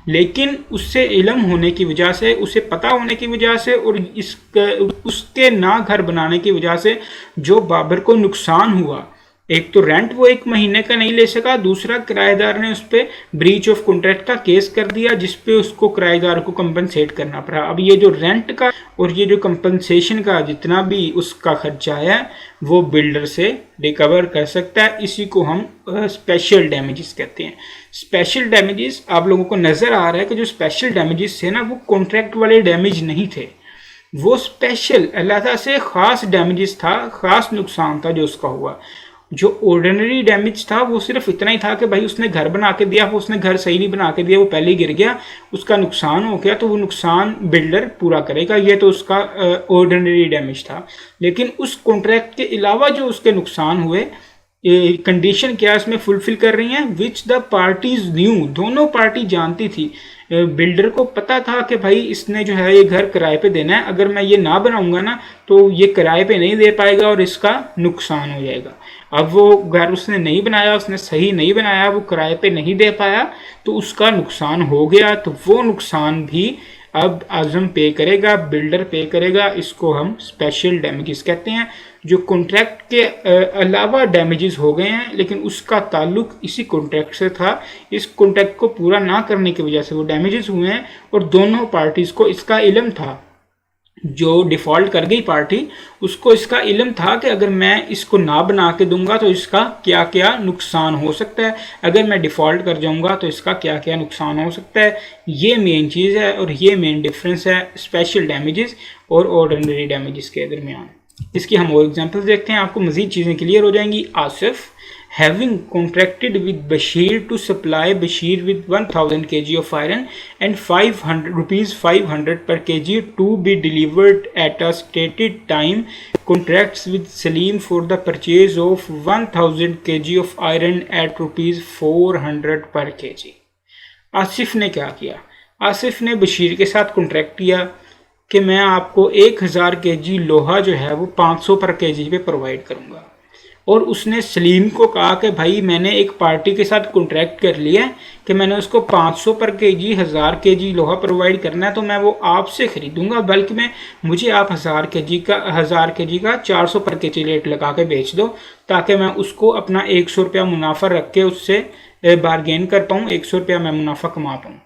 लेकिन उससे इल्म होने की वजह से, उसे पता होने की वजह से और उसके ना घर बनाने की वजह से जो बाबर को नुकसान हुआ, एक तो रेंट वो 1 महीने का नहीं ले सका, दूसरा किराएदार ने उस पर ब्रीच ऑफ कॉन्ट्रैक्ट का केस कर दिया जिसपे उसको किराएदार को कंपनसेट करना पड़ा। अब ये जो रेंट का और ये जो कंपनसेशन का जितना भी उसका खर्चा है वो बिल्डर से रिकवर कर सकता है। इसी को हम स्पेशल डैमेजेस कहते हैं। स्पेशल डैमेजेस आप लोगों को नज़र आ रहा है कि जो स्पेशल डैमेजेस थे ना वो कॉन्ट्रैक्ट वाले डैमेज नहीं थे, वो स्पेशल अलग से ख़ास डैमेजेस था, ख़ास नुकसान था जो उसका हुआ। जो ऑर्डिनरी डैमेज था वो सिर्फ इतना ही था कि भाई उसने घर बना के दिया, वो उसने घर सही नहीं बना के दिया, वो पहले ही गिर गया, उसका नुकसान हो गया, तो वो नुकसान बिल्डर पूरा करेगा, ये तो उसका ऑर्डिनरी डैमेज था। लेकिन उस कॉन्ट्रैक्ट के अलावा जो उसके नुकसान हुए, कंडीशन क्या इसमें फुलफिल कर रही हैं, विच द पार्टीज न्यू, दोनों पार्टी जानती थी, बिल्डर को पता था कि भाई इसने जो है ये घर किराए पे देना है, अगर मैं ये ना बनाऊंगा ना तो ये किराए पे नहीं दे पाएगा और इसका नुकसान हो जाएगा। अब वो घर उसने नहीं बनाया, उसने सही नहीं बनाया, वो किराए पे नहीं दे पाया तो उसका नुकसान हो गया, तो वो नुकसान भी अब आज़म पे करेगा, बिल्डर पे करेगा। इसको हम स्पेशल डैमेजेस कहते हैं। जो कॉन्ट्रैक्ट के अलावा डैमेजेस हो गए हैं लेकिन उसका ताल्लुक इसी कॉन्ट्रैक्ट से था, इस कॉन्ट्रैक्ट को पूरा ना करने की वजह से वो डैमेजेस हुए हैं और दोनों पार्टीज़ को इसका इल्म था। जो डिफ़ॉल्ट कर गई पार्टी उसको इसका इल्म था कि अगर मैं इसको ना बना के दूंगा तो इसका क्या क्या नुकसान हो सकता है, अगर मैं डिफ़ॉल्ट कर जाऊंगा तो इसका क्या क्या नुकसान हो सकता है। ये मेन चीज़ है और ये मेन डिफरेंस है स्पेशल डैमेजेस और ऑर्डिनरी डैमेजेस के दरमियान। इसकी हम और एग्जांपल्स देखते हैं, आपको मज़ीद चीज़ें क्लियर हो जाएंगी। Asif having contracted with Bashir to supply Bashir with 1000 kg of iron and 500 per kg to be delivered at a stated time, contracts with Salim for the purchase of 1000 kg of iron at rupees 400 per kg। Asif ने क्या किया, आसिफ ने बशीर के साथ contract किया कि मैं आपको 1000 kg लोहा जो है वो 500 पर kg पे प्रोवाइड करूँगा, और उसने सलीम को कहा कि भाई मैंने एक पार्टी के साथ कॉन्ट्रैक्ट कर लिया है कि मैंने उसको 500 पर केजी 1000 केजी लोहा प्रोवाइड करना है, तो मैं वो आपसे ख़रीदूंगा, बल्कि मैं मुझे आप 1000 केजी का 400 पर केजी रेट लगा के बेच दो ताकि मैं उसको अपना 100 रुपया मुनाफा रख के उससे बारगेन कर पाऊँ, 100 रुपया मैं मुनाफा कमा पाऊँ।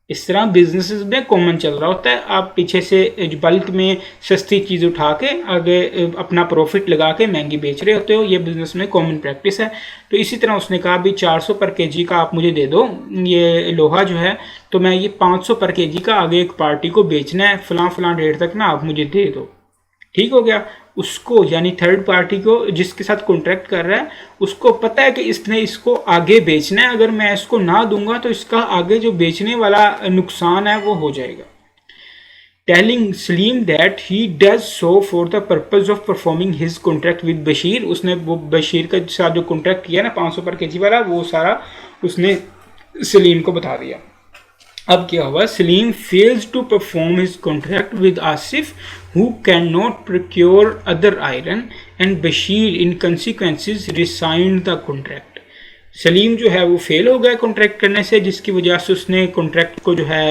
इस तरह बिजनेसेस में कॉमन चल रहा होता है, आप पीछे से बल्क में सस्ती चीज़ उठा के आगे अपना प्रॉफिट लगा के महंगी बेच रहे होते हो, ये बिजनेस में कॉमन प्रैक्टिस है। तो इसी तरह उसने कहा भी 400 पर केजी का आप मुझे दे दो ये लोहा जो है, तो मैं ये 500 पर केजी का आगे एक पार्टी को बेचना है, फलां डेट तक ना आप मुझे दे दो। ठीक हो गया। उसको यानी थर्ड पार्टी को जिसके साथ कॉन्ट्रैक्ट कर रहा है उसको पता है कि इसने इसको आगे बेचना है, अगर मैं इसको ना दूंगा तो इसका आगे जो बेचने वाला नुकसान है वो हो जाएगा। Telling Salim that he does so for the purpose of performing his contract with Bashir, उसने वो बशीर के साथ जो कॉन्ट्रैक्ट किया ना 500 पर केजी वाला, वो सारा उसने सलीम को बता दिया। अब क्या हुआ, Salim fails to perform his contract with Asif who cannot procure other iron and Bashir in consequences resigned the contract। Salim जो है वो फेल हो गया कॉन्ट्रैक्ट करने से, जिसकी वजह से उसने कॉन्ट्रैक्ट को जो है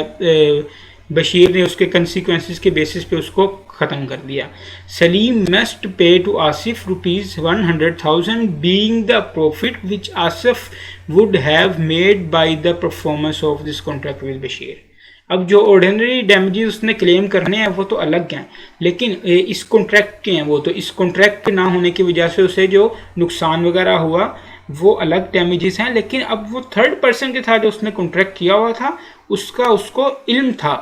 बशीर ने उसके कंसिक्वेंसेस के बेसिस पे उसको ख़त्म कर दिया। Salim must pay to Asif ₹100,000 being the profit which Asif would have made by the performance of this contract with Bashir। अब जो ऑर्डिनरी डैमेजेस उसने क्लेम करने हैं वो तो अलग हैं, लेकिन इस कॉन्ट्रैक्ट के हैं वो, तो इस कॉन्ट्रैक्ट के ना होने की वजह से उसे जो नुकसान वगैरह हुआ वो अलग डैमेजेस हैं। लेकिन अब वो थर्ड पर्सन के साथ जो उसने कॉन्ट्रैक्ट किया हुआ था उसका उसको इल्म था।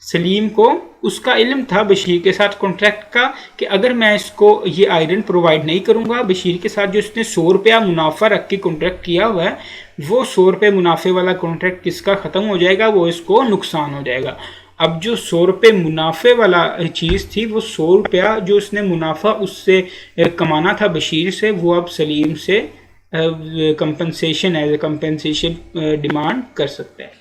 सलीम को उसका इल्म था बशीर के साथ कॉन्ट्रैक्ट का कि अगर मैं इसको ये आयरन प्रोवाइड नहीं करूंगा, बशीर के साथ जो इसने 100 रुपया मुनाफा रख के कॉन्ट्रैक्ट किया हुआ है, वो 100 रुपये मुनाफे वाला कॉन्ट्रैक्ट किसका ख़त्म हो जाएगा, वो इसको नुकसान हो जाएगा। अब जो 100 रुपये मुनाफे वाला चीज़ थी, वो 100 रुपया जो उसने मुनाफा उससे कमाना था बशीर से, वो अब सलीम से compensation as a compensation demand कर सकता है।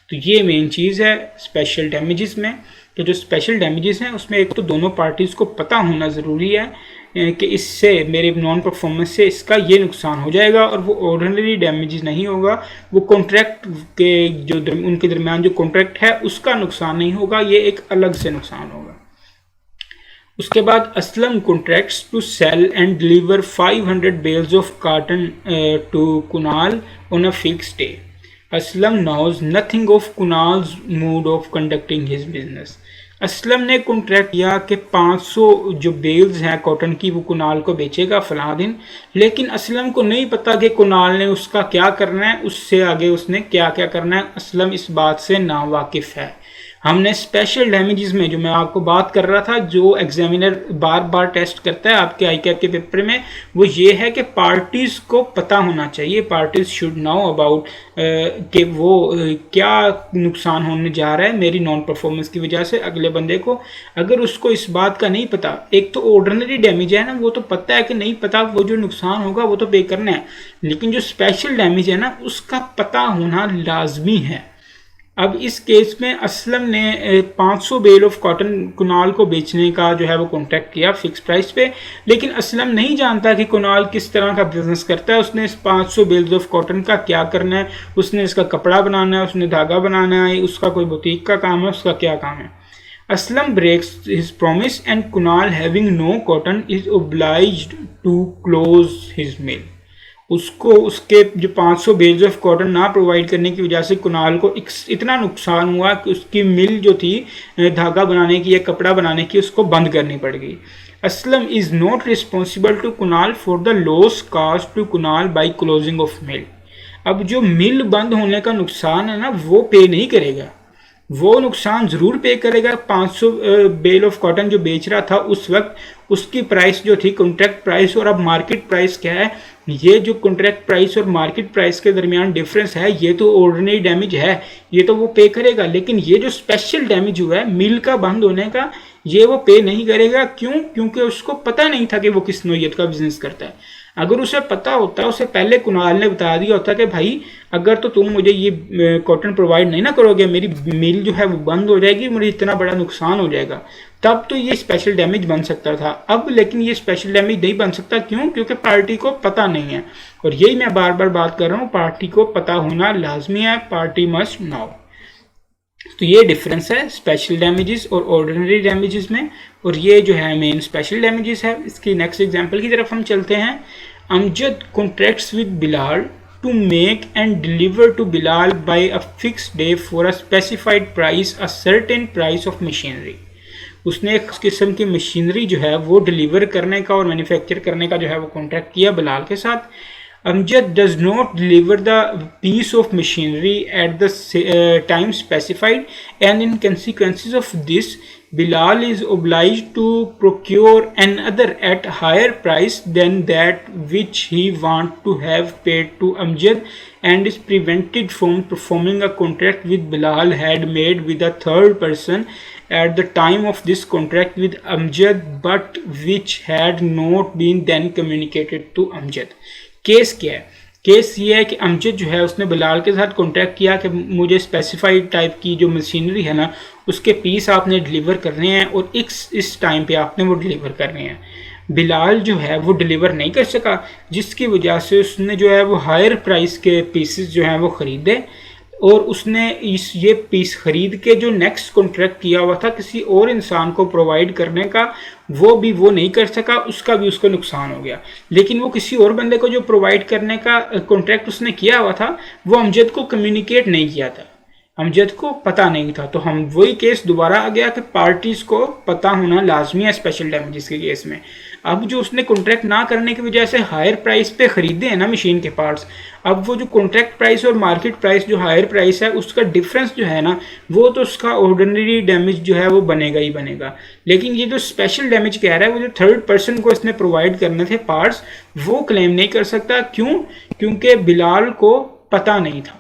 तो ये मेन चीज़ है स्पेशल डैमेजेस में कि जो स्पेशल डैमेजेस हैं उसमें एक तो दोनों पार्टीज़ को पता होना ज़रूरी है कि इससे मेरे नॉन परफॉर्मेंस से इसका ये नुकसान हो जाएगा, और वो ऑर्डिनरी डैमेजेस नहीं होगा, वो कॉन्ट्रैक्ट के जो उनके दरमियान जो कॉन्ट्रैक्ट है उसका नुकसान नहीं होगा, ये एक अलग से नुकसान होगा। उसके बाद Aslam contracts to sell and deliver 500 bales of cotton to Kunal on a fixed day. Aslam knows nothing of Kunal's mode of conducting his business. Aslam ने कॉन्ट्रैक्ट किया कि 500 जो बेल्स हैं कॉटन की वो कुनाल को बेचेगा फलां दिन, लेकिन असलम को नहीं पता कि कुनाल ने उसका क्या करना है, उससे आगे उसने क्या क्या करना है, असलम इस बात से नावाकिफ़ है। हमने स्पेशल डैमेजेस में जो मैं आपको बात कर रहा था, जो एग्जामिनर बार बार टेस्ट करता है आपके आईकैप के पेपर में, वो ये है कि पार्टीज़ को पता होना चाहिए, पार्टीज शुड नो अबाउट कि वो क्या नुकसान होने जा रहा है मेरी नॉन परफॉर्मेंस की वजह से अगले बंदे को। अगर उसको इस बात का नहीं पता, एक तो ऑर्डिनरी डैमेज है ना, वो तो पता है कि नहीं पता, वो जो नुकसान होगा वो तो पे करना है, लेकिन जो स्पेशल डैमेज है ना उसका पता होना लाजमी है। अब इस केस में असलम ने 500 बेल ऑफ कॉटन कुनाल को बेचने का जो है वो कॉन्ट्रैक्ट किया फिक्स प्राइस पे, लेकिन असलम नहीं जानता कि कुनाल किस तरह का बिजनेस करता है, उसने इस 500 बेल्स ऑफ कॉटन का क्या करना है, उसने इसका कपड़ा बनाना है, उसने धागा बनाना है, उसका कोई बुटीक का काम है, उसका क्या काम है। Aslam breaks his promise and Kunal having no cotton is obliged to close his mill. उसको उसके जो 500 बेल्स ऑफ कॉटन ना प्रोवाइड करने की वजह से कुनाल को इतना नुकसान हुआ कि उसकी मिल जो थी धागा बनाने की या कपड़ा बनाने की, उसको बंद करनी पड़ गई। Aslam is not responsible to Kunal for the loss cost to Kunal by closing of mill. अब जो मिल बंद होने का नुकसान है ना, वो पे नहीं करेगा, वो नुकसान ज़रूर पे करेगा। 500 बेल ऑफ कॉटन जो बेच रहा था उस वक्त, उसकी प्राइस जो थी कॉन्ट्रैक्ट प्राइस और अब मार्केट प्राइस क्या है, ये जो कॉन्ट्रैक्ट प्राइस और मार्केट प्राइस के दरमियान डिफरेंस है, ये तो ऑर्डिनरी डैमेज है, ये तो वो पे करेगा, लेकिन ये जो स्पेशल डैमेज हुआ है मिल का बंद होने का, ये वो पे नहीं करेगा। क्यों? क्योंकि उसको पता नहीं था कि वो किस नौयत का बिजनेस करता है। अगर उसे पता होता, उसे पहले कुनाल ने बता दिया होता कि भाई अगर तो तुम मुझे ये कॉटन प्रोवाइड नहीं ना करोगे, मेरी मिल जो है वो बंद हो जाएगी, मुझे इतना बड़ा नुकसान हो जाएगा, तब तो ये स्पेशल डैमेज बन सकता था। अब लेकिन ये स्पेशल डैमेज नहीं बन सकता। क्यों? क्योंकि पार्टी को पता नहीं है, और यही मैं बार बार बात कर रहा हूँ, पार्टी को पता होना लाजमी है, पार्टी मस्ट नो। तो ये डिफरेंस है स्पेशल डैमेजेस और ऑर्डिनरी डैमेजेस में, और ये जो है मेन स्पेशल डैमेजेस है। इसकी नेक्स्ट एग्जांपल की तरफ हम चलते हैं। Amjad contracts with Bilal to make and deliver to Bilal by a fixed day for a specified price a certain price of machinery. उसने एक किस्म की मशीनरी जो है वो डिलीवर करने का और मैन्युफैक्चर करने का जो है वो कॉन्ट्रैक्ट किया बिलाल के साथ। Amjad does not deliver the piece of machinery at the time specified, and in consequences of this, Bilal is obliged to procure another at higher price than that which he want to have paid to Amjad, and is prevented from performing a contract with Bilal had made with a third person at the time of this contract with Amjad, but which had not been then communicated to Amjad। Case क्या है? Case ये है कि अमजद जो है उसने बिलाल के साथ कॉन्ट्रैक्ट किया कि मुझे स्पेसिफाइड टाइप की जो मशीनरी है ना, उसके पीस आपने डिलीवर करने हैं और इस टाइम पे आपने वो डिलीवर करने हैं। बिलाल जो है वो डिलीवर नहीं कर सका, जिसकी वजह से उसने जो है वो हायर प्राइस के पीसेस जो हैं वो ख़रीदे, और उसने ये पीस खरीद के जो नेक्स्ट कॉन्ट्रैक्ट किया हुआ था किसी और इंसान को प्रोवाइड करने का, वो नहीं कर सका, उसका भी उसको नुकसान हो गया। लेकिन वो किसी और बंदे को जो प्रोवाइड करने का कॉन्ट्रैक्ट उसने किया हुआ था, वो अमजद को कम्युनिकेट नहीं किया था। अमजद को पता नहीं था। तो हम वही केस दोबारा आ गया कि पार्टीज को पता होना लाजमी है स्पेशल डैमेजेस के केस में। अब जो उसने कॉन्ट्रैक्ट ना करने की वजह से हायर प्राइस पे खरीदे हैं ना मशीन के पार्ट्स, अब वो जो कॉन्ट्रैक्ट प्राइस और मार्केट प्राइस जो हायर प्राइस है उसका डिफरेंस जो है ना, वो तो उसका ऑर्डिनरी डैमेज जो है वो बनेगा ही बनेगा। लेकिन ये जो स्पेशल डैमेज कह रहा है, वो जो थर्ड पर्सन को इसने प्रोवाइड करने थे पार्ट्स, वो क्लेम नहीं कर सकता। क्यों? क्योंकि बिलाल को पता नहीं था,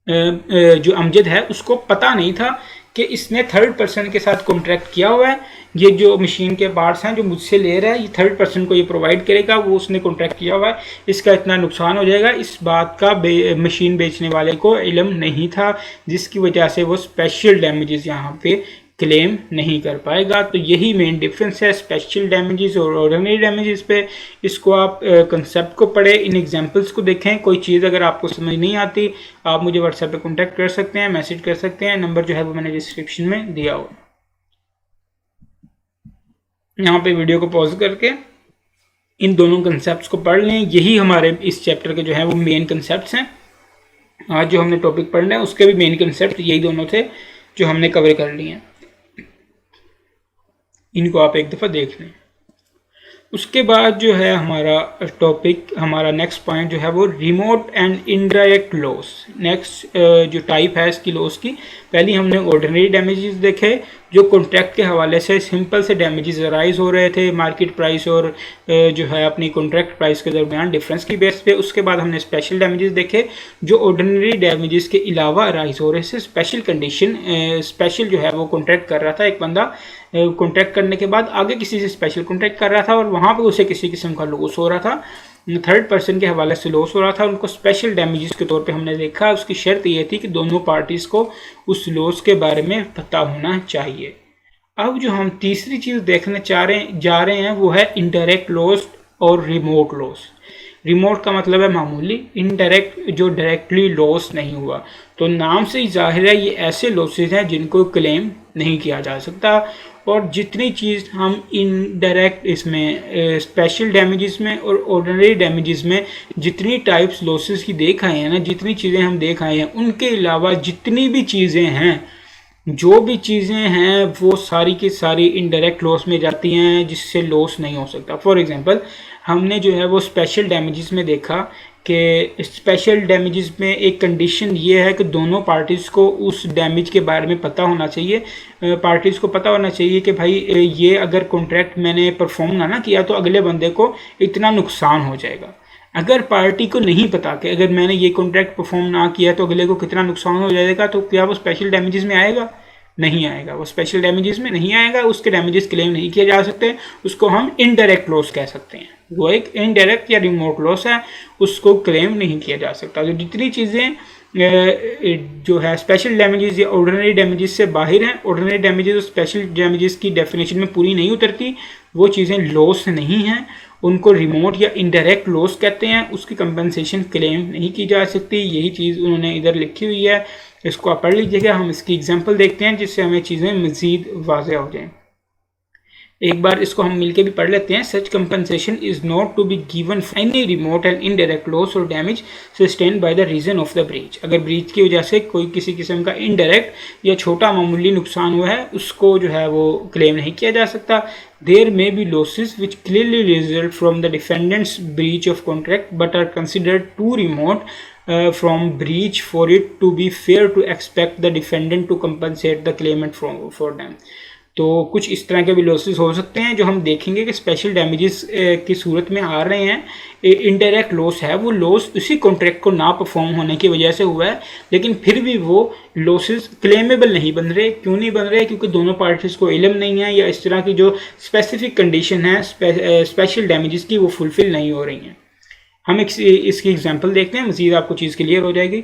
जो अमजद है उसको पता नहीं था कि इसने थर्ड पर्सन के साथ कॉन्ट्रैक्ट किया हुआ है। ये जो मशीन के पार्ट्स हैं जो मुझसे ले रहा है, ये थर्ड पर्सन को ये प्रोवाइड करेगा, वो उसने कॉन्ट्रैक्ट किया हुआ है, इसका इतना नुकसान हो जाएगा, इस बात का मशीन बेचने वाले को इल्म नहीं था, जिसकी वजह से वो स्पेशल डैमेजेस यहाँ पे क्लेम नहीं कर पाएगा। तो यही मेन डिफरेंस है स्पेशल डैमेजेस और ऑर्डिनरी डैमेजेस पे। इसको आप कंसेप्ट को पढ़ें, इन एग्जांपल्स को देखें। कोई चीज़ अगर आपको समझ नहीं आती, आप मुझे व्हाट्सएप पे कांटेक्ट कर सकते हैं, मैसेज कर सकते हैं, नंबर जो है वो मैंने डिस्क्रिप्शन में दिया हुआ। यहाँ पे वीडियो को पॉज करके इन दोनों कंसेप्ट को पढ़ लें। यही हमारे इस चैप्टर के जो है वो मेन कंसेप्ट हैं। आज जो हमने टॉपिक पढ़ना है उसके भी मेन कंसेप्ट यही दोनों थे जो हमने कवर कर लिए हैं। इनको आप एक दफ़ा देख लें। उसके बाद जो है हमारा टॉपिक, हमारा नेक्स्ट पॉइंट जो है वो remote and indirect loss. Next जो टाइप है इसकी लॉस की, पहले हमने ऑर्डिनरी डैमेजेस देखे जो कॉन्ट्रैक्ट के हवाले से सिंपल से डैमेजेस अराइज हो रहे थे मार्केट प्राइस और जो है अपनी कॉन्ट्रैक्ट प्राइस के दरमियान डिफरेंस की बेस पे। उसके बाद हमने स्पेशल डैमेजेस देखे जो ऑर्डिनरी डैमेजेस के अलावा अराइज हो रहे थे, स्पेशल कंडीशन, स्पेशल जो है वो कॉन्ट्रैक्ट कर रहा था, एक बंदा कॉन्ट्रैक्ट करने के बाद आगे किसी से स्पेशल कॉन्ट्रैक्ट कर रहा था और वहाँ पर उसे किसी किस्म का लॉस हो रहा था, थर्ड पर्सन के हवाले से लॉस हो रहा था, उनको स्पेशल डैमेजेस के तौर पे हमने देखा। उसकी शर्त ये थी कि दोनों पार्टीज़ को उस लॉस के बारे में पता होना चाहिए। अब जो हम तीसरी चीज़ देखने जा रहे हैं वो है इनडायरेक्ट लॉस और रिमोट लॉस। रिमोट का मतलब है मामूली, इनडायरेक्ट जो डायरेक्टली लॉस नहीं हुआ। तो नाम से ही जाहिर है ये ऐसे लॉसेज हैं जिनको क्लेम नहीं किया जा सकता। और जितनी चीज़ हम इनडायरेक्ट इसमें स्पेशल डैमेजेस में और ऑर्डिनरी डैमेजेस में जितनी टाइप्स लॉसेस की देख आए हैं ना, जितनी चीज़ें हम देख आए हैं, उनके अलावा जितनी भी चीज़ें हैं, जो भी चीज़ें हैं वो सारी की सारी इनडायरेक्ट लॉस में जाती हैं जिससे लॉस नहीं हो सकता। फॉर एग्जांपल हमने जो है वो स्पेशल डैमेजेस में देखा कि स्पेशल डैमेजेस में एक कंडीशन ये है कि दोनों पार्टीज़ को उस डैमेज के बारे में पता होना चाहिए। पार्टीज़ को पता होना चाहिए कि भाई ये अगर कॉन्ट्रैक्ट मैंने परफॉर्म ना किया तो अगले बंदे को इतना नुकसान हो जाएगा। अगर पार्टी को नहीं पता कि अगर मैंने ये कॉन्ट्रैक्ट परफॉर्म ना किया तो अगले को कितना नुकसान हो जाएगा, तो क्या वो स्पेशल डैमेजेस में आएगा? नहीं आएगा, वो स्पेशल डैमेजेस में नहीं आएगा, उसके डैमेजेस क्लेम नहीं किए जा सकते। उसको हम इनडायरेक्ट लॉस कह सकते हैं। वो एक इनडायरेक्ट या रिमोट लॉस है, उसको क्लेम नहीं किया जा सकता। तो जितनी चीज़ें जो है स्पेशल डैमेजेस या ऑर्डिनरी डैमेजेस से बाहर हैं, ऑर्डिनरी डैमेजेस और स्पेशल डैमेजेस की डेफिनेशन में पूरी नहीं उतरती, वो चीज़ें लॉस नहीं हैं, उनको रिमोट या इनडायरेक्ट लॉस कहते हैं। उसकी कंपनसेशन क्लेम नहीं की जा सकती। यही चीज़ उन्होंने इधर लिखी हुई है, इसको आप पढ़ लीजिएगा। हम इसकी एग्जांपल देखते हैं जिससे हमें चीज़ें मज़ीद वाज़ेह हो जाएं। एक बार इसको हम मिलके भी पढ़ लेते हैं। Such compensation is not to be given for any remote and indirect loss और damage sustain by the reason of the breach. अगर ब्रीच की वजह से कोई किसी किस्म का इनडायरेक्ट या छोटा मामूली नुकसान हुआ है, उसको जो है वो क्लेम नहीं किया जा सकता। There may be losses which clearly result from the defendant's breach of contract but are considered to remote from breach for it to be fair to expect the defendant to compensate the claimant for them। तो कुछ इस तरह के भी losses हो सकते हैं जो हम देखेंगे कि स्पेशल डैमेजेस की सूरत में आ रहे हैं। इनडायरेक्ट लॉस है, वो लॉस उसी कॉन्ट्रैक्ट को ना परफॉर्म होने की वजह से हुआ है, लेकिन फिर भी वो लॉसेस क्लेमेबल नहीं बन रहे। क्यों नहीं बन रहे? क्योंकि दोनों पार्टीज को इल्म नहीं है या इस तरह की जो स्पेसिफिक कंडीशन है स्पेशल डैमेजेस की वो फुलफिल नहीं हो रही हैं। हम इसकी एग्जांपल देखते हैं, मज़ीद आपको चीज़ क्लियर हो जाएगी।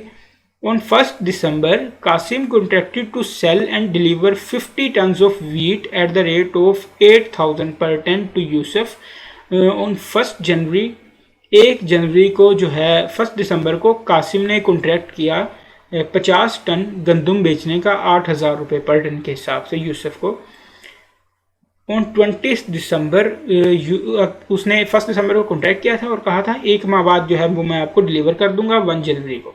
On 1st December, Qasim contracted to sell and deliver 50 tons of wheat at the rate of 8,000 per ton to Yusuf। On 1st January, 1 जनवरी को जो है 1 दिसंबर को कासिम ने कॉन्ट्रैक्ट किया 50 टन गंदम बेचने का 8,000 रुपये पर टन के हिसाब से यूसुफ को। ऑन 20 दिसंबर उसने 1 दिसंबर को कॉन्ट्रैक्ट किया था और कहा था 1 माह बाद जो है वो मैं आपको डिलीवर कर दूंगा 1 जनवरी को।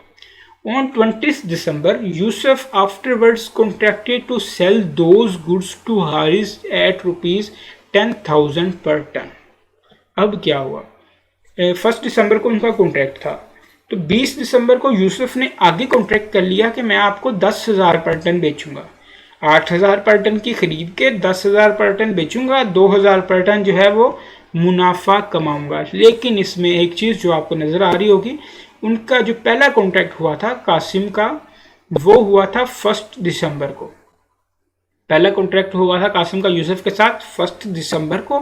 On 20th December, Yusuf afterwards contracted to sell those goods to Haris at rupees 10,000 per ton. अब क्या हुआ, 1 दिसंबर को उनका कॉन्ट्रैक्ट था, तो 20 दिसंबर को यूसुफ ने आगे कॉन्ट्रैक्ट कर लिया कि मैं आपको 10,000 पर टन बेचूंगा, 8,000 पर टन की खरीद के 10,000 पर टन बेचूंगा, 2,000 पर टन जो है वो मुनाफा कमाऊंगा। लेकिन इसमें एक चीज़ जो आपको नज़र आ रही होगी, उनका जो पहला कॉन्ट्रैक्ट हुआ था कासिम का, वो हुआ था 1 दिसंबर को। पहला कॉन्ट्रैक्ट हुआ था कासिम का यूसुफ के साथ 1 दिसंबर को,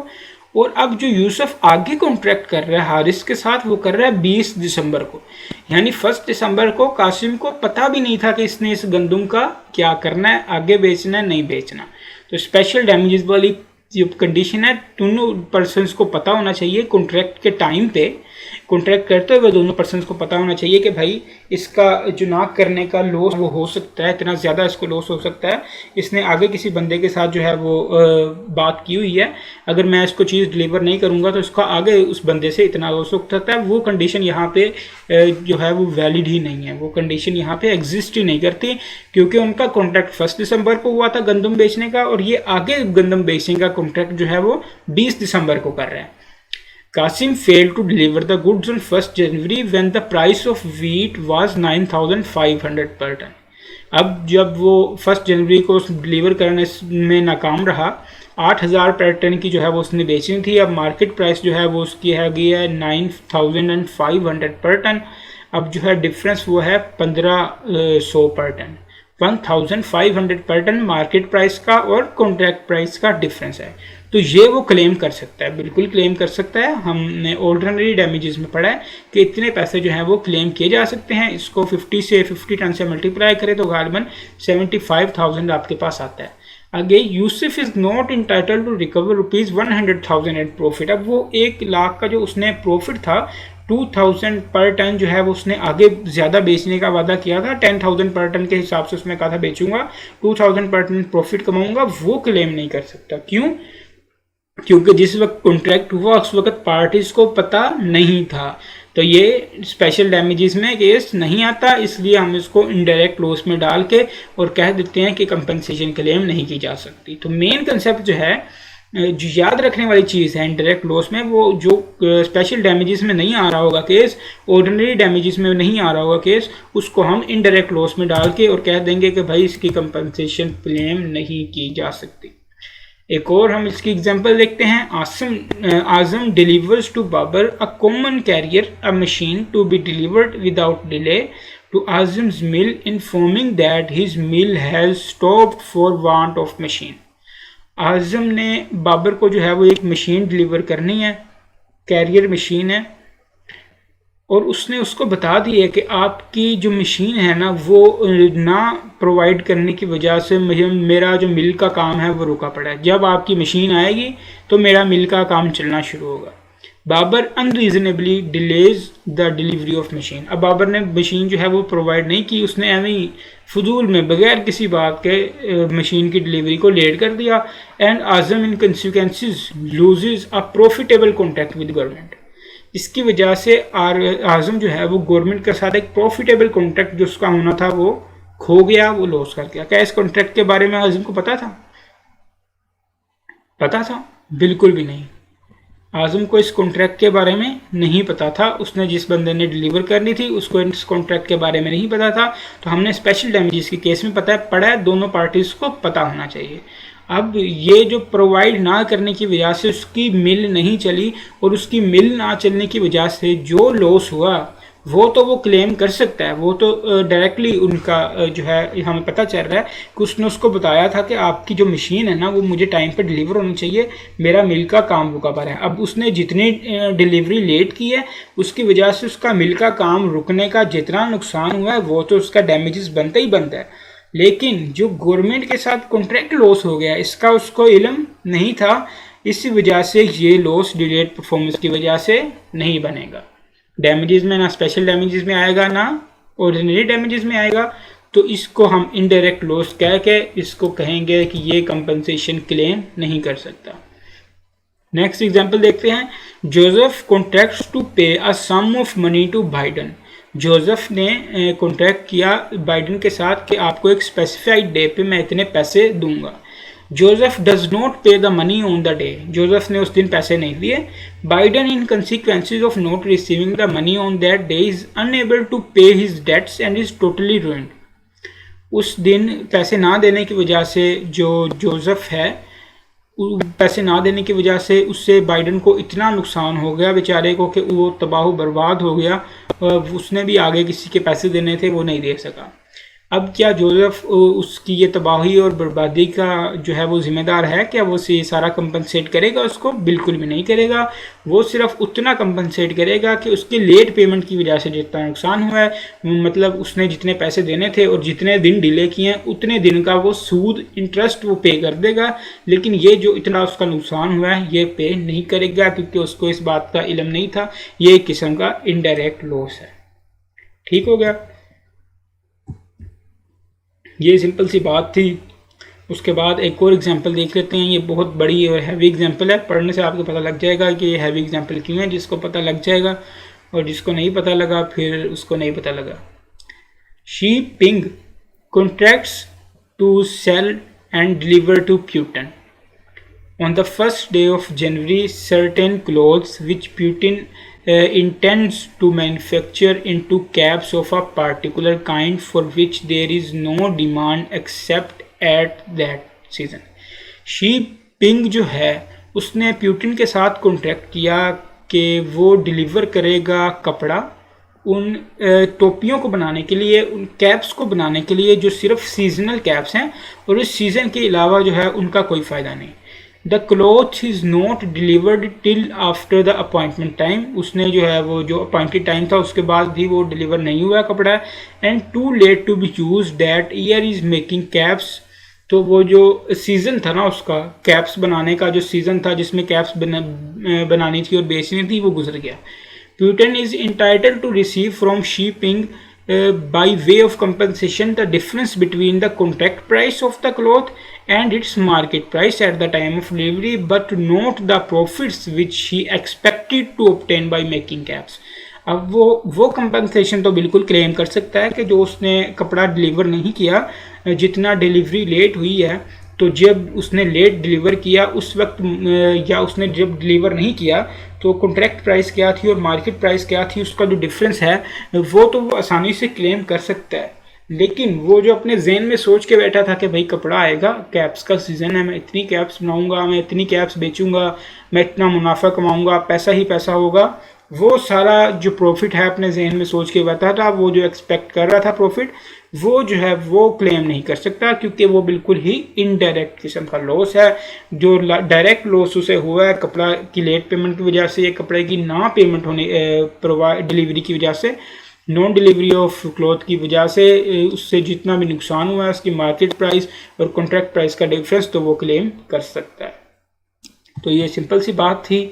और अब जो यूसुफ आगे कॉन्ट्रैक्ट कर रहा है हारिस के साथ, वो कर रहा है 20 दिसंबर को। यानी 1 दिसंबर को कासिम को पता भी नहीं था कि इसने इस गंदुम का क्या करना है, आगे बेचना है नहीं बेचना। तो स्पेशल डैमेजेस वाली जो कंडीशन है, दोनों पर्सनस को पता होना चाहिए कॉन्ट्रैक्ट के टाइम पे, कॉन्ट्रैक्ट करते हुए दोनों पर्सनस को पता होना चाहिए कि भाई इसका जो ना करने का लॉस वो हो सकता है, इतना ज़्यादा इसको लॉस हो सकता है, इसने आगे किसी बंदे के साथ जो है वो बात की हुई है, अगर मैं इसको चीज़ डिलीवर नहीं करूँगा तो इसका आगे उस बंदे से इतना लॉस हो सकता है। वो कंडीशन यहाँ पे जो है वो वैलिड ही नहीं है, वो कंडीशन यहाँ पे एग्जिस्ट ही नहीं करती, क्योंकि उनका कॉन्ट्रैक्ट 1 दिसंबर को हुआ था गंदम बेचने का, और ये आगे गंदम बेचने का कॉन्ट्रैक्ट जो है वो 20 दिसंबर को कर रहे हैं। Qasim failed to deliver the goods on 1st January when the price of wheat was 9,500 per ton. अब जब वो 1 जनवरी को डिलीवर करने में नाकाम रहा, 8,000 पर टन की जो है वो उसने बेचनी थी। अब मार्केट प्राइस जो है वो उसकी है गई है 9,500 पर टन। अब जो है डिफरेंस वो है 1,500 पर टन। 1,500 पर टन मार्केट प्राइस का और कॉन्ट्रैक्ट प्राइस का डिफरेंस है। तो ये वो क्लेम कर सकता है, बिल्कुल क्लेम कर सकता है। हमने ऑर्डिनरी डैमेजेस में पढ़ा है कि इतने पैसे जो हैं वो क्लेम किए जा सकते हैं। इसको 50 टन से मल्टीप्लाई करें तो गालिबन 75,000 आपके पास आता है। आगे, Yusuf is not entitled to recover rupees 100,000 at profit. अब वो 1 लाख का जो उसने प्रॉफिट था, 2,000 पर टन जो है वो उसने आगे ज़्यादा बेचने का वादा किया था। 10,000 पर टन के हिसाब से उसने कहा था बेचूंगा, 2,000 पर टन प्रॉफिट कमाऊंगा, वो क्लेम नहीं कर सकता। क्यों? क्योंकि जिस वक्त कॉन्ट्रैक्ट हुआ उस वक्त पार्टीज को पता नहीं था। तो ये स्पेशल डैमेजेस में केस नहीं आता, इसलिए हम इसको इनडायरेक्ट लॉस में डाल के और कह देते हैं कि कंपनसेशन क्लेम नहीं की जा सकती। तो मेन कंसेप्ट जो है, जो याद रखने वाली चीज़ है इनडायरेक्ट लॉस में, वो जो स्पेशल डैमेजेस में नहीं आ रहा होगा केस, ऑर्डिनरी डैमेजेस में नहीं आ रहा होगा केस, उसको हम इनडायरेक्ट लॉस में डाल के और कह देंगे कि भाई इसकी कंपनसेशन क्लेम नहीं की जा सकती। एक और हम इसकी एग्जांपल देखते हैं। Azam delivers to Babur a common carrier a machine to be delivered without delay to Azam's mill, informing that his mill has stopped for want of machine. Azam ने बाबर को जो है वो एक मशीन डिलीवर करनी है, कैरियर मशीन है, और उसने उसको बता दिया कि आपकी जो मशीन है ना वो ना प्रोवाइड करने की वजह से मेरा जो मिल का काम है वो रुका पड़ा है। जब आपकी मशीन आएगी तो मेरा मिल का काम चलना शुरू होगा। Babar unreasonably delays the delivery of machine. अब बाबर ने मशीन जो है वो प्रोवाइड नहीं की, उसने ऐसे ही फजूल में बगैर किसी बात के मशीन की डिलीवरी को लेट कर दिया। And Azam in consequences loses a profitable contract with government. इसकी वजह से आजम जो है वो गवर्नमेंट के साथ एक प्रॉफिटेबल कॉन्ट्रैक्ट जो उसका होना था वो खो गया, वो लॉस कर गया। क्या इस कॉन्ट्रैक्ट के बारे में आजम को पता था? पता था? बिल्कुल भी नहीं। आजम को इस कॉन्ट्रैक्ट के बारे में नहीं पता था। उसने जिस बंदे ने डिलीवर करनी थी उसको इस कॉन्ट्रैक्ट के बारे में नहीं पता था। तो हमने स्पेशल डैमेजेस के केस में पढ़ा है, दोनों पार्टीज को पता होना चाहिए। अब ये जो प्रोवाइड ना करने की वजह से उसकी मिल नहीं चली, और उसकी मिल ना चलने की वजह से जो लॉस हुआ वो तो वो क्लेम कर सकता है। वो तो डायरेक्टली उनका जो है हमें पता चल रहा है कि उसने उसको बताया था कि आपकी जो मशीन है ना वो मुझे टाइम पर डिलीवर होनी चाहिए, मेरा मिल का काम रुका पड़ा है। अब उसने जितनी डिलीवरी लेट की है उसकी वजह से उसका मिल का काम रुकने का जितना नुकसान हुआ है वो तो उसका डैमेजेस बनता ही बनता है। लेकिन जो गवर्नमेंट के साथ कॉन्ट्रैक्ट लॉस हो गया इसका उसको इल्म नहीं था, इसी वजह से ये लॉस डिलेड परफॉर्मेंस की वजह से नहीं बनेगा। डैमेजेस में ना स्पेशल डैमेजेस में आएगा ना ऑर्डिनरी डैमेजेस में आएगा। तो इसको हम इनडायरेक्ट लॉस कह के इसको कहेंगे कि ये कंपनसेशन क्लेम नहीं कर सकता। नेक्स्ट एग्जांपल देखते हैं। Joseph contracts to pay a sum of money to Biden Joseph ने कॉन्ट्रैक्ट किया बाइडन के साथ कि आपको एक स्पेसिफाइड डे पे मैं इतने पैसे दूंगा। Joseph does not pay the money on the day. Joseph ने उस दिन पैसे नहीं दिए। Biden in consequences of not receiving the money on that day is unable to pay his debts and is totally ruined. उस दिन पैसे ना देने की वजह से जो जोसेफ है, पैसे ना देने की वजह से उससे बाइडन को इतना नुकसान हो गया बेचारे को कि वो तबाह बर्बाद हो गया। उसने भी आगे किसी के पैसे देने थे, वो नहीं दे सका। अब क्या जोसेफ उसकी ये तबाही और बर्बादी का जो है वो ज़िम्मेदार है? क्या वो ये सारा कंपनसेट करेगा उसको? बिल्कुल भी नहीं करेगा। वो सिर्फ उतना कंपनसेट करेगा कि उसके लेट पेमेंट की वजह से जितना नुकसान हुआ है, मतलब उसने जितने पैसे देने थे और जितने दिन डिले किए हैं उतने दिन का वो सूद इंटरेस्ट वो पे कर देगा, लेकिन ये जो इतना उसका नुकसान हुआ है ये पे नहीं करेगा क्योंकि उसको इस बात का इल्म नहीं था। ये एक किस्म का इनडायरेक्ट लॉस है। ठीक हो गया? ये सिंपल सी बात थी। उसके बाद एक और एग्जांपल देख लेते हैं। ये बहुत बड़ी और हैवी एग्जांपल है, पढ़ने से आपको पता लग जाएगा कि ये हैवी एग्जांपल क्यों है। जिसको पता लग जाएगा और जिसको नहीं पता लगा फिर उसको नहीं पता लगा। Xi Ping contracts to sell and deliver to Putin. On the first day of January, certain clothes which Putin intends to manufacture into caps of a particular kind for which there is no demand except at that season. Xi Jinping जो है उसने Putin के साथ contract किया कि वो deliver करेगा कपड़ा उन टोपियों को बनाने के लिए, उन कैप्स को बनाने के लिए जो सिर्फ सीजनल कैप्स हैं और इस सीज़न के अलावा जो है उनका कोई फ़ायदा नहीं। The cloth is not delivered till after the appointment time. उसने जो है वो जो अपॉइंटेड टाइम था उसके बाद भी वो डिलीवर नहीं हुआ कपड़ा। And too late to be use that year is making caps. तो वो जो सीज़न था ना उसका कैप्स बनाने का, जो सीज़न था जिसमें कैप्स बनानी थी और बेचनी थी, वो गुजर गया। Putin is entitled to receive from Xi Jinping by way of compensation the difference between the contract price of the cloth and its market price at the time of delivery, but not the profits which he expected to obtain by making caps. अब वो compensation तो बिल्कुल claim कर सकता है कि जो उसने कपड़ा डिलीवर नहीं किया, जितना डिलीवरी लेट हुई है, तो जब उसने लेट डिलीवर किया उस वक्त या उसने जब डिलीवर नहीं किया तो कॉन्ट्रैक्ट प्राइस क्या थी और मार्केट प्राइस क्या थी, उसका जो डिफरेंस है वो तो वो आसानी से क्लेम कर सकता है। लेकिन वो जो अपने जहन में सोच के बैठा था कि भाई कपड़ा आएगा, कैप्स का सीज़न है, मैं इतनी कैप्स बनाऊंगा, मैं इतनी कैप्स बेचूंगा, मैं इतना मुनाफा कमाऊंगा, पैसा ही पैसा होगा, वो सारा जो प्रॉफिट है अपने जहन में सोच के बैठा था, वो जो एक्सपेक्ट कर रहा था प्रॉफिट, वो जो है वो क्लेम नहीं कर सकता क्योंकि वो बिल्कुल ही इनडायरेक्ट किस्म का लॉस है। जो डायरेक्ट लॉस उसे हुआ है कपड़ा की लेट पेमेंट की वजह से, कपड़े की ना पेमेंट होने डिलीवरी की वजह से, नॉन डिलीवरी ऑफ क्लॉथ की वजह से, उससे जितना भी नुकसान हुआ है उसकी मार्केट प्राइस और कॉन्ट्रैक्ट प्राइस का डिफरेंस तो वो क्लेम कर सकता है। तो ये सिंपल सी बात थी।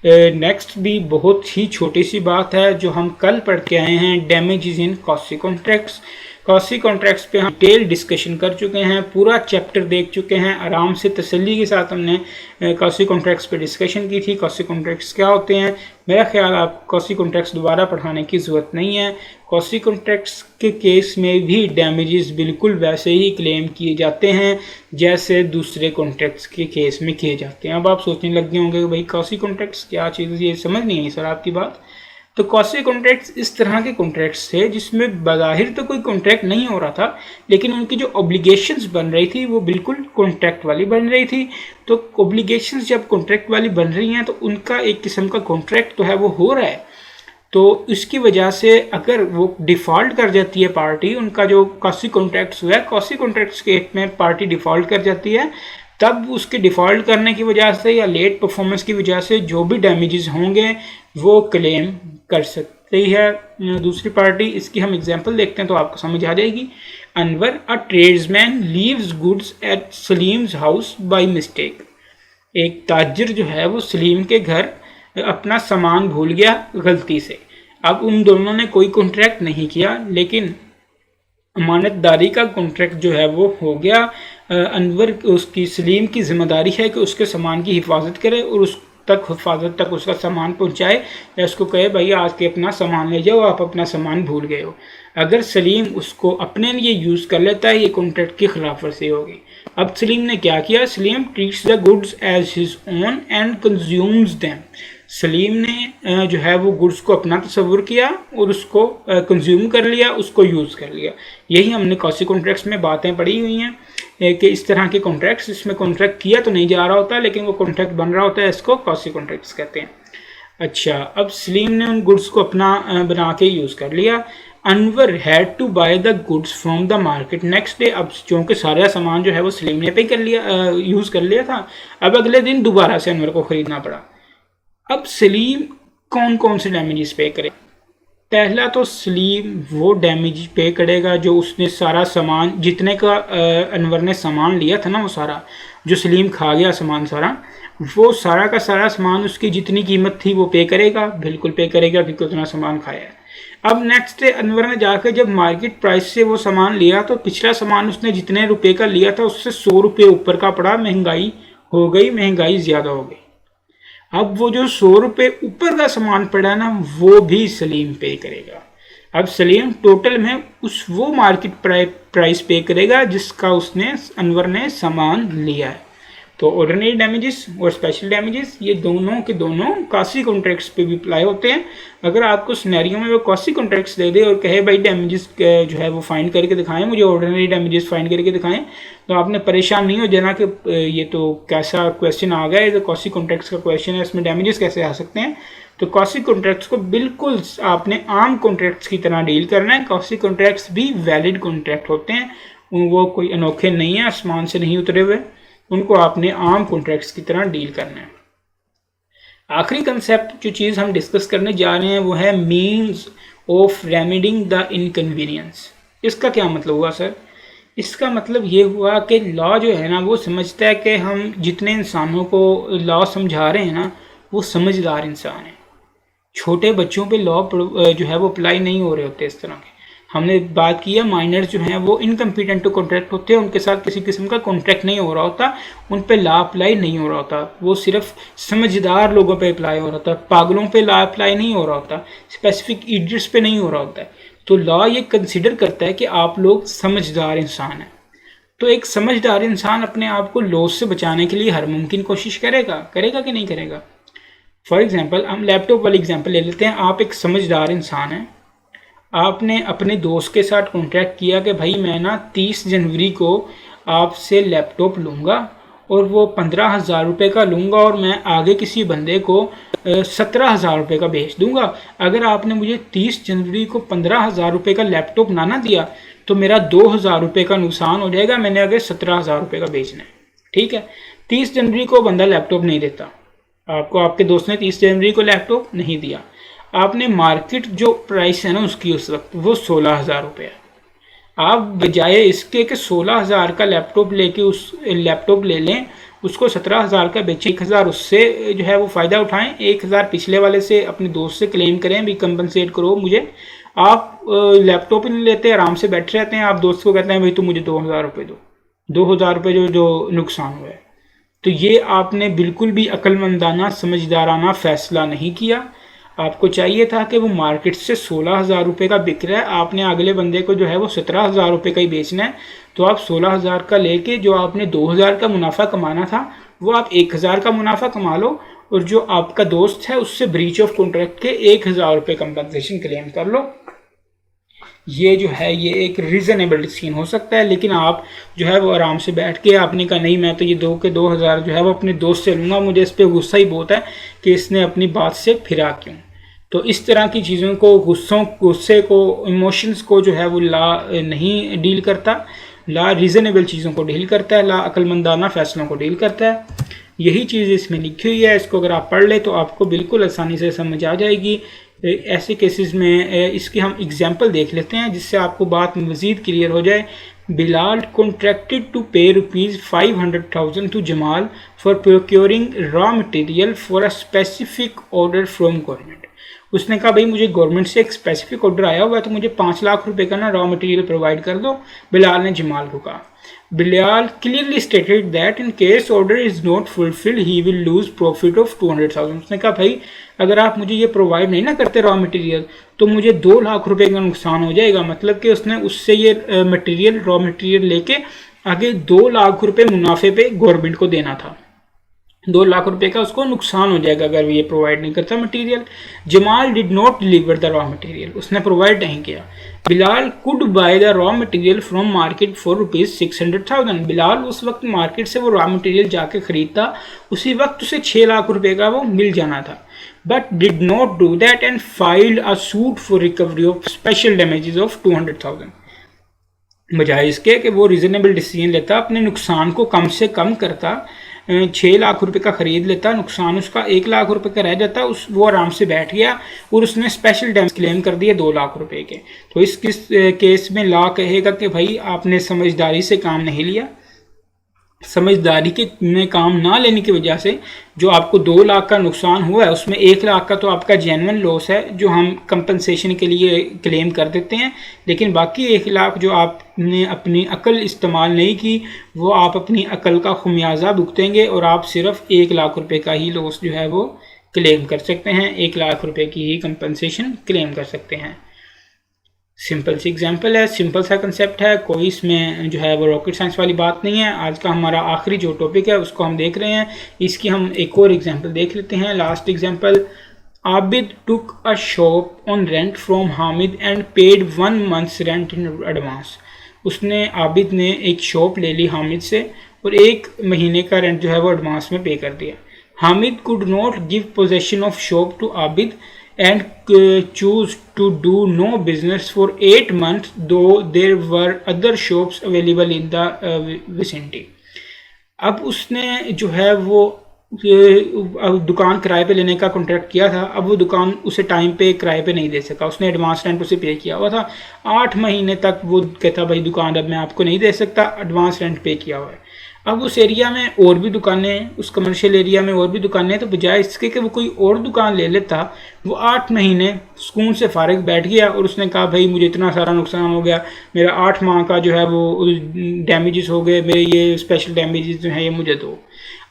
नेक्स्ट भी बहुत ही छोटी सी बात है जो हम कल पढ़ के आए हैं, डैमेजेस इन कॉस्सी कॉन्ट्रैक्ट्स। कॉस्सी कॉन्ट्रैक्ट्स पे हम डिटेल डिस्कशन कर चुके हैं, पूरा चैप्टर देख चुके हैं, आराम से तसल्ली के साथ हमने कॉस्सी कॉन्ट्रैक्ट्स पे डिस्कशन की थी। कॉस्सी कॉन्ट्रैक्ट्स क्या होते हैं, मेरा ख्याल आप कॉस्सी कॉन्ट्रैक्ट्स दोबारा पढ़ाने की ज़रूरत नहीं है। कॉस्सी कॉन्ट्रैक्ट्स के केस में भी डैमेजेस बिल्कुल वैसे ही क्लेम किए जाते हैं जैसे दूसरे कॉन्ट्रैक्ट्स के केस में किए जाते हैं। अब आप सोचने लग गए होंगे कि भाई कॉस्सी कॉन्ट्रैक्ट्स क्या चीज़, ये समझ नहीं आई सर आपकी बात। तो कॉस्सी कॉन्ट्रैक्ट्स इस तरह के कॉन्ट्रैक्ट्स थे जिसमें बज़ाहिर तो कोई कॉन्ट्रैक्ट नहीं हो रहा था, लेकिन उनकी जो ऑब्लिगेशंस बन रही थी वो बिल्कुल कॉन्ट्रैक्ट वाली बन रही थी। तो ऑब्लिगेशंस जब कॉन्ट्रैक्ट वाली बन रही हैं तो उनका एक किस्म का कॉन्ट्रैक्ट तो है वो हो रहा है, तो इसकी वजह से अगर वो डिफ़ॉल्ट कर जाती है पार्टी, उनका जो कॉस्सी कॉन्ट्रैक्ट्स हुआ है, कॉस्सी कॉन्ट्रैक्ट्स के में पार्टी डिफ़ॉल्ट कर जाती है, तब उसके डिफ़ॉल्ट करने की वजह से या लेट परफॉर्मेंस की वजह से जो भी डैमेजेस होंगे वो क्लेम कर सकती है दूसरी पार्टी। इसकी हम एग्जांपल देखते हैं तो आपको समझ आ जाएगी। Anwar a tradesman leaves goods at Salim's house by mistake. एक ताजिर जो है वो सलीम के घर अपना सामान भूल गया गलती से। अब उन दोनों ने कोई कॉन्ट्रैक्ट नहीं किया, लेकिन अमानतदारी का कॉन्ट्रैक्ट जो है वो हो गया। अनवर उसकी सलीम की जिम्मेदारी है कि उसके सामान की हिफाजत करे और तक, हिफाजत तक उसका सामान पहुंचाए, या उसको कहे भाई आज के अपना सामान ले जाओ, आप अपना सामान भूल गए हो। अगर सलीम उसको अपने लिए यूज़ कर लेता है, ये कॉन्ट्रैक्ट की खिलाफ वर्जी होगी। अब सलीम ने क्या किया, Salim treats the goods as his own and consumes them. Salim ने जो है वो गुड्स को अपना तस्वुर किया और उसको कंज्यूम कर लिया, उसको यूज़ कर लिया। यही हमने कॉसी कॉन्ट्रैक्ट्स में बातें पढ़ी हुई हैं कि इस तरह के कॉन्ट्रैक्ट्स, इसमें कॉन्ट्रैक्ट किया तो नहीं जा रहा होता लेकिन वो कॉन्ट्रैक्ट बन रहा होता है, इसको कॉसी कॉन्ट्रैक्ट्स कहते हैं। अच्छा, अब सलीम ने उन गुड्स को अपना बना के यूज़ कर लिया। Anwar had to buy the goods from the market next day. अब चूँकि सारा सामान जो है वो सलीम ने पे कर लिया, यूज़ कर लिया था, अब अगले दिन दोबारा से अनवर को ख़रीदना पड़ा। अब सलीम कौन कौन से डैमेजेस पे करे? पहला तो सलीम वो डैमेज पे करेगा जो उसने सारा सामान, जितने का अनवर ने सामान लिया था ना, वो सारा जो सलीम खा गया सामान सारा, वो सारा का सारा सामान उसकी जितनी कीमत थी वो पे करेगा, बिल्कुल पे करेगा क्योंकि उतना सामान खाया है। अब नेक्स्ट डे अनवर ने जाकर जब मार्केट प्राइस से वो सामान लिया तो पिछला सामान उसने जितने रुपए का लिया था उससे 100 रुपये ऊपर का पड़ा, महंगाई हो गई, महंगाई ज़्यादा हो गई। अब वो जो 100 रुपये ऊपर का सामान पड़ा ना, वो भी सलीम पे करेगा। अब सलीम टोटल में वो मार्केट प्राइस पे करेगा जिसका उसने, अनवर ने सामान लिया है। तो ऑर्डिनरी डैमेजेस और स्पेशल डैमेजेस ये दोनों के दोनों कॉसी कॉन्ट्रैक्ट्स पे भी अप्लाई होते हैं। अगर आपको सिनेरियो में वो कॉसी कॉन्ट्रैक्ट्स दे दे और कहे भाई डैमेजेस जो है वो फाइंड करके दिखाएं, मुझे ऑर्डिनरी डैमेजेस फाइंड करके दिखाएं, तो आपने परेशान नहीं हो जाना कि ये तो कैसा क्वेश्चन आ गया है, तो कॉसी कॉन्ट्रैक्ट्स का क्वेश्चन है, इसमें डैमेजेस कैसे आ सकते हैं। तो कॉसी कॉन्ट्रैक्ट्स को बिल्कुल आपने आम कॉन्ट्रैक्ट्स की तरह डील करना है। कॉसी कॉन्ट्रैक्ट्स भी वैलिड कॉन्ट्रैक्ट होते हैं, वो कोई अनोखे नहीं है, आसमान से नहीं उतरे हुए, उनको आपने आम कॉन्ट्रैक्ट्स की तरह डील करना है। आखिरी कंसेप्ट जो चीज़ हम डिस्कस करने जा रहे हैं वो है मीन्स ऑफ रेमेडिंग द इनकन्वीनियंस। इसका क्या मतलब हुआ सर? इसका मतलब ये हुआ कि लॉ जो है ना वो समझता है कि हम जितने इंसानों को लॉ समझा रहे हैं ना वो समझदार इंसान हैं। छोटे बच्चों पे लॉ जो है वो अप्लाई नहीं हो रहे होते इस तरह के। हमने बात की है माइनर्स जो हैं वो इनकम्पिटेंट टू कॉन्ट्रैक्ट होते हैं, उनके साथ किसी किस्म का कॉन्ट्रैक्ट नहीं हो रहा होता, उन पे लॉ अप्लाई नहीं हो रहा होता, वो सिर्फ समझदार लोगों पे अप्लाई हो रहा होता, पागलों पे लॉ अप्लाई नहीं हो रहा होता, स्पेसिफिक इडियट्स पे नहीं हो रहा होता है। तो लॉ ये कंसिडर करता है कि आप लोग समझदार इंसान हैं। तो एक समझदार इंसान अपने आप को लॉस से बचाने के लिए हर मुमकिन कोशिश करेगा कि नहीं करेगा? फॉर एग्जाम्पल हम लैपटॉप वाली एग्जाम्पल ले लेते हैं। आप एक समझदार इंसान हैं, आपने अपने दोस्त के साथ कॉन्ट्रैक्ट किया कि भाई मैं ना 30 जनवरी को आपसे लैपटॉप लूँगा और वो 15,000 रुपये का लूँगा और मैं आगे किसी बंदे को 17,000 रुपये का बेच दूँगा। अगर आपने मुझे 30 जनवरी को 15,000 रुपये का लैपटॉप ना दिया तो मेरा 2,000 रुपये का नुकसान हो जाएगा, मैंने अगर 17,000 रुपये का बेचना है। ठीक है, 30 जनवरी को बंदा लैपटॉप नहीं देता आपको, आपके दोस्त ने 30 जनवरी को लैपटॉप नहीं दिया, आपने मार्केट जो प्राइस है ना उसकी उस वक्त वो 16,000 रुपये है। आप बजाय इसके कि 16,000 का लैपटॉप लेके उस लैपटॉप ले लें, उसको 17,000 का बेचें, 1,000 उससे जो है वो फ़ायदा उठाएं, 1,000 पिछले वाले से अपने दोस्त से क्लेम करें भी कंपनसेट करो मुझे। आप लैपटॉप ही नहीं लेते, आराम से बैठे रहते हैं, आप दोस्त को कहते हैं भाई तुम मुझे 2,000 रुपये दो, 2,000 रुपये जो नुकसान हुआ है। तो ये आपने बिल्कुल भी अक्लमंदाना समझदाराना फ़ैसला नहीं किया। आपको चाहिए था कि वो मार्केट से 16,000 रुपये का बिक रहा है, आपने अगले बंदे को जो है वो 17,000 रुपये का ही बेचना है, तो आप 16,000 का लेके जो आपने 2,000 का मुनाफा कमाना था वो आप 1,000 का मुनाफा कमा लो और जो आपका दोस्त है उससे ब्रीच ऑफ कॉन्ट्रैक्ट के 1,000 रुपये कंपनसेशन क्लेम कर लो। ये जो है ये एक रीज़नेबल सीन हो सकता है, लेकिन आप जो है वो आराम से बैठ के आपने कहा नहीं मैं तो ये 2,000 जो है वो अपने दोस्त से लूँगा, मुझे इस पर गुस्सा ही बहुत है कि इसने अपनी बात से फिरा क्यों। तो इस तरह की चीज़ों को, गुस्से को, इमोशंस को जो है वो लॉ नहीं डील करता। लॉ रीज़नेबल चीज़ों को डील करता है, लॉ अक्लमंदाना फ़ैसलों को डील करता है। यही चीज़ इसमें लिखी हुई है, इसको अगर आप पढ़ ले तो आपको बिल्कुल आसानी से समझ आ जाएगी। ऐसे केसेस में इसकी हम एग्जांपल देख लेते हैं जिससे आपको बात मज़ीद क्लियर हो जाए। Bilal contracted to pay ₹500,000 to Jamal for procuring raw material for a specific order from government. उसने कहा भाई मुझे गवर्नमेंट से एक स्पेसिफिक ऑर्डर आया हुआ है तो मुझे 5 लाख रुपए का ना रॉ मटेरियल प्रोवाइड कर दो। बिलाल ने जमाल को कहा। Bilal clearly stated that in case order is not fulfilled he will lose profit of 200,000। उसने कहा भाई अगर आप मुझे ये प्रोवाइड नहीं ना करते रॉ मटेरियल तो मुझे 2 लाख रुपए का नुकसान हो जाएगा। मतलब कि उसने उससे ये मटेरियल रॉ मटेरियल लेके आगे 2 लाख रुपए मुनाफे पे गवर्नमेंट को देना था। 2 लाख रुपए का उसको नुकसान हो जाएगा अगर ये प्रोवाइड नहीं करता material. Jamal did not deliver the raw material. उसने प्रोवाइड नहीं किया। Bilal could by the raw material from market for ₹600,000। Bilal उस वक्त मार्केट से वो रॉ मटेरियल जाके खरीदता, उसी वक्त उसे 6 लाख रुपए का वो मिल जाना था। But did not do that and filed a suit for recovery of special damages of 200,000। बजाय इसके कि वो रीजनेबल डिसीजन लेता, अपने नुकसान को कम से कम करता, 6 लाख रुपए का खरीद लेता, नुकसान उसका 1 लाख रुपए का रह जाता, वो आराम से बैठ गया और उसने स्पेशल डैमेज क्लेम कर दिए 2 लाख रुपए के। तो इस केस में लॉ कहेगा कि भाई आपने समझदारी से काम नहीं लिया, समझदारी के में काम ना लेने की वजह से जो आपको 2 लाख का नुकसान हुआ है उसमें 1 लाख का तो आपका जेन्युइन लॉस है जो हम कंपनसेशन के लिए क्लेम कर देते हैं, लेकिन बाकी 1 लाख जो आपने अपनी अकल इस्तेमाल नहीं की वो आप अपनी अकल का खुमियाजा भुगतेंगे और आप सिर्फ 1 लाख रुपए का ही लॉस जो है वो क्लेम कर सकते हैं, 1 लाख रुपए की ही कंपनसेशन क्लेम कर सकते हैं। सिंपल सी एग्जांपल है, सिंपल सा कंसेप्ट है, कोई इसमें जो है वो रॉकेट साइंस वाली बात नहीं है। आज का हमारा आखिरी जो टॉपिक है उसको हम देख रहे हैं, इसकी हम एक और एग्जांपल देख लेते हैं। Last example, Abid took a shop on rent from Hamid and paid 1 month's rent in advance. Abid ने एक शॉप ले ली हामिद से और 1 महीने का रेंट जो है वो एडवांस में पे कर दिया। Hamid could not give possession of shop to Abid and choose to do no business for 8 months though there were other shops available in the vicinity। अब उसने जो है वो दुकान किराए पे लेने का कॉन्ट्रैक्ट किया था, अब वो दुकान उसे टाइम पे किराए पे नहीं दे सका, उसने एडवांस रेंट उसे पे किया हुआ था। 8 महीने तक वो कहता भाई दुकान अब मैं आपको नहीं दे सकता, एडवांस रेंट पे किया हुआ है। अब उस एरिया में और भी दुकानें हैं, उस कमर्शियल एरिया में और भी दुकानें हैं, तो बजाय इसके कि वो कोई और दुकान ले लेता, वो 8 महीने सुकून से फारिग बैठ गया और उसने कहा भाई मुझे इतना सारा नुकसान हो गया, मेरा 8 माह का जो है वो डैमेजेस हो गए, मेरे ये स्पेशल डैमेजेस जो हैं ये मुझे दो।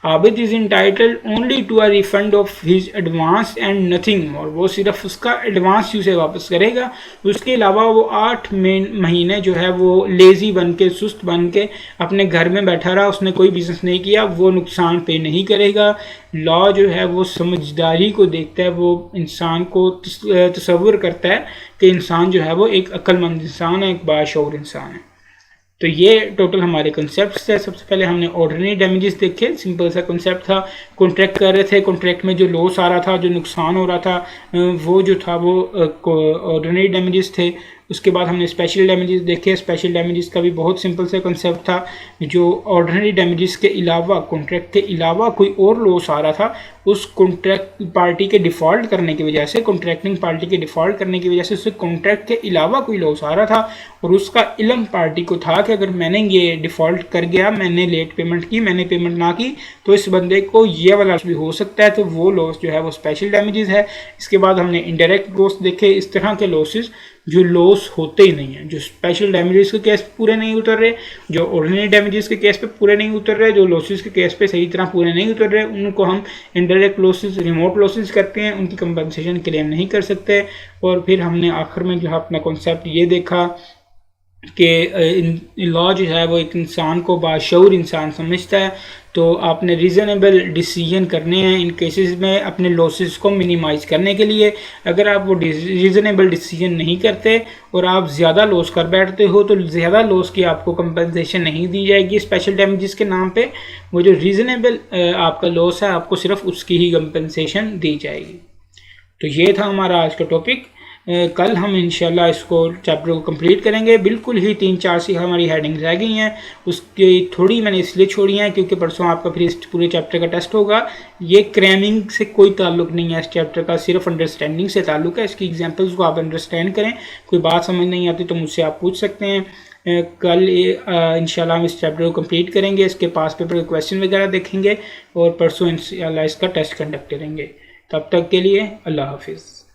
Abid is entitled only to a refund of his advance and nothing more. वो सिर्फ उसका एडवांस ही उसे वापस करेगा, उसके अलावा वो 8 महीने जो है वो लेजी बन के, सुस्त बन के अपने घर में बैठा रहा, उसने कोई बिजनेस नहीं किया, वो नुकसान पे नहीं करेगा। लॉ जो है वो समझदारी को देखता है, वो इंसान को तसव्वुर करता है कि इंसान जो है वो एक अक्लमंद इंसान है, एक बाशऊर इंसान है। तो ये टोटल हमारे कॉन्सेप्ट्स है। सबसे पहले हमने ऑर्डिनरी डैमेजेस देखे, सिंपल सा कॉन्सेप्ट था, कॉन्ट्रैक्ट कर रहे थे, कॉन्ट्रैक्ट में जो लॉस आ रहा था, जो नुकसान हो रहा था, वो जो था वो ऑर्डिनरी डैमेजेस थे। उसके बाद हमने स्पेशल डैमेजेस देखे, स्पेशल डैमेजेस का भी बहुत सिंपल सा कंसेप्ट था, जो ऑर्डिनरी डैमेजेस के अलावा, कॉन्ट्रैक्ट के अलावा कोई और लॉस आ रहा था, उस कॉन्ट्रैक्ट पार्टी के डिफ़ॉल्ट करने की वजह से, कॉन्ट्रैक्टिंग पार्टी के डिफ़ॉल्ट करने की वजह से उससे कॉन्ट्रैक्ट के अलावा कोई लॉस आ रहा था और उसका इल्म पार्टी को था कि अगर मैंने ये डिफ़ॉल्ट कर गया, मैंने लेट पेमेंट की, मैंने पेमेंट ना की, तो इस बंदे को ये वाला भी हो सकता है, तो वो लॉस जो है वो स्पेशल डैमेजेस है। इसके बाद हमने इनडायरेक्ट लॉस देखे, इस तरह के लॉसेस जो लॉस होते ही नहीं है, जो स्पेशल डैमेजेस के केस पे पूरे नहीं उतर रहे, जो ऑर्डिनरी डैमेजेस के केस पे पूरे नहीं उतर रहे, जो लॉसेस के केस पे सही तरह पूरे नहीं उतर रहे, उनको हम इनडायरेक्ट लॉसेस, रिमोट लॉसेस करते हैं, उनकी कंपनसेशन क्लेम नहीं कर सकते। और फिर हमने आखिर में जो है अपना कॉन्सेप्ट ये देखा कि लॉ जो है वो एक इंसान को बाशऊर इंसान समझता है, तो आपने रीज़नेबल डिसीजन करने हैं इन केसेस में अपने लॉसेस को मिनिमाइज करने के लिए। अगर आप वो रीज़नेबल डिसीजन नहीं करते और आप ज़्यादा लॉस कर बैठते हो तो ज़्यादा लॉस की आपको कंपनसेशन नहीं दी जाएगी स्पेशल डैमेजेस के नाम पे। वो जो रीज़नेबल आपका लॉस है आपको सिर्फ उसकी ही कंपनसेशन दी जाएगी। तो ये था हमारा आज का टॉपिक। कल हम इंशाल्लाह इसको चैप्टर को कंप्लीट करेंगे। बिल्कुल ही 3-4 सी हमारी हेडिंग्स रह गई हैं, उसकी थोड़ी मैंने इसलिए छोड़ी हैं क्योंकि परसों आपका फिर इस पूरे चैप्टर का टेस्ट होगा। ये क्रैमिंग से कोई ताल्लुक नहीं है इस चैप्टर का, सिर्फ अंडरस्टैंडिंग से ताल्लुक है। इसकी एग्जांपल्स को आप अंडरस्टैंड करें, कोई बात समझ नहीं आती तो मुझसे आप पूछ सकते हैं। कल इंशाल्लाह हम इस चैप्टर को कंप्लीट करेंगे, इसके पास पेपर के क्वेश्चन वगैरह देखेंगे और परसों इंशाल्लाह इसका टेस्ट कंडक्ट करेंगे। तब तक के लिए अल्लाह हाफिज़।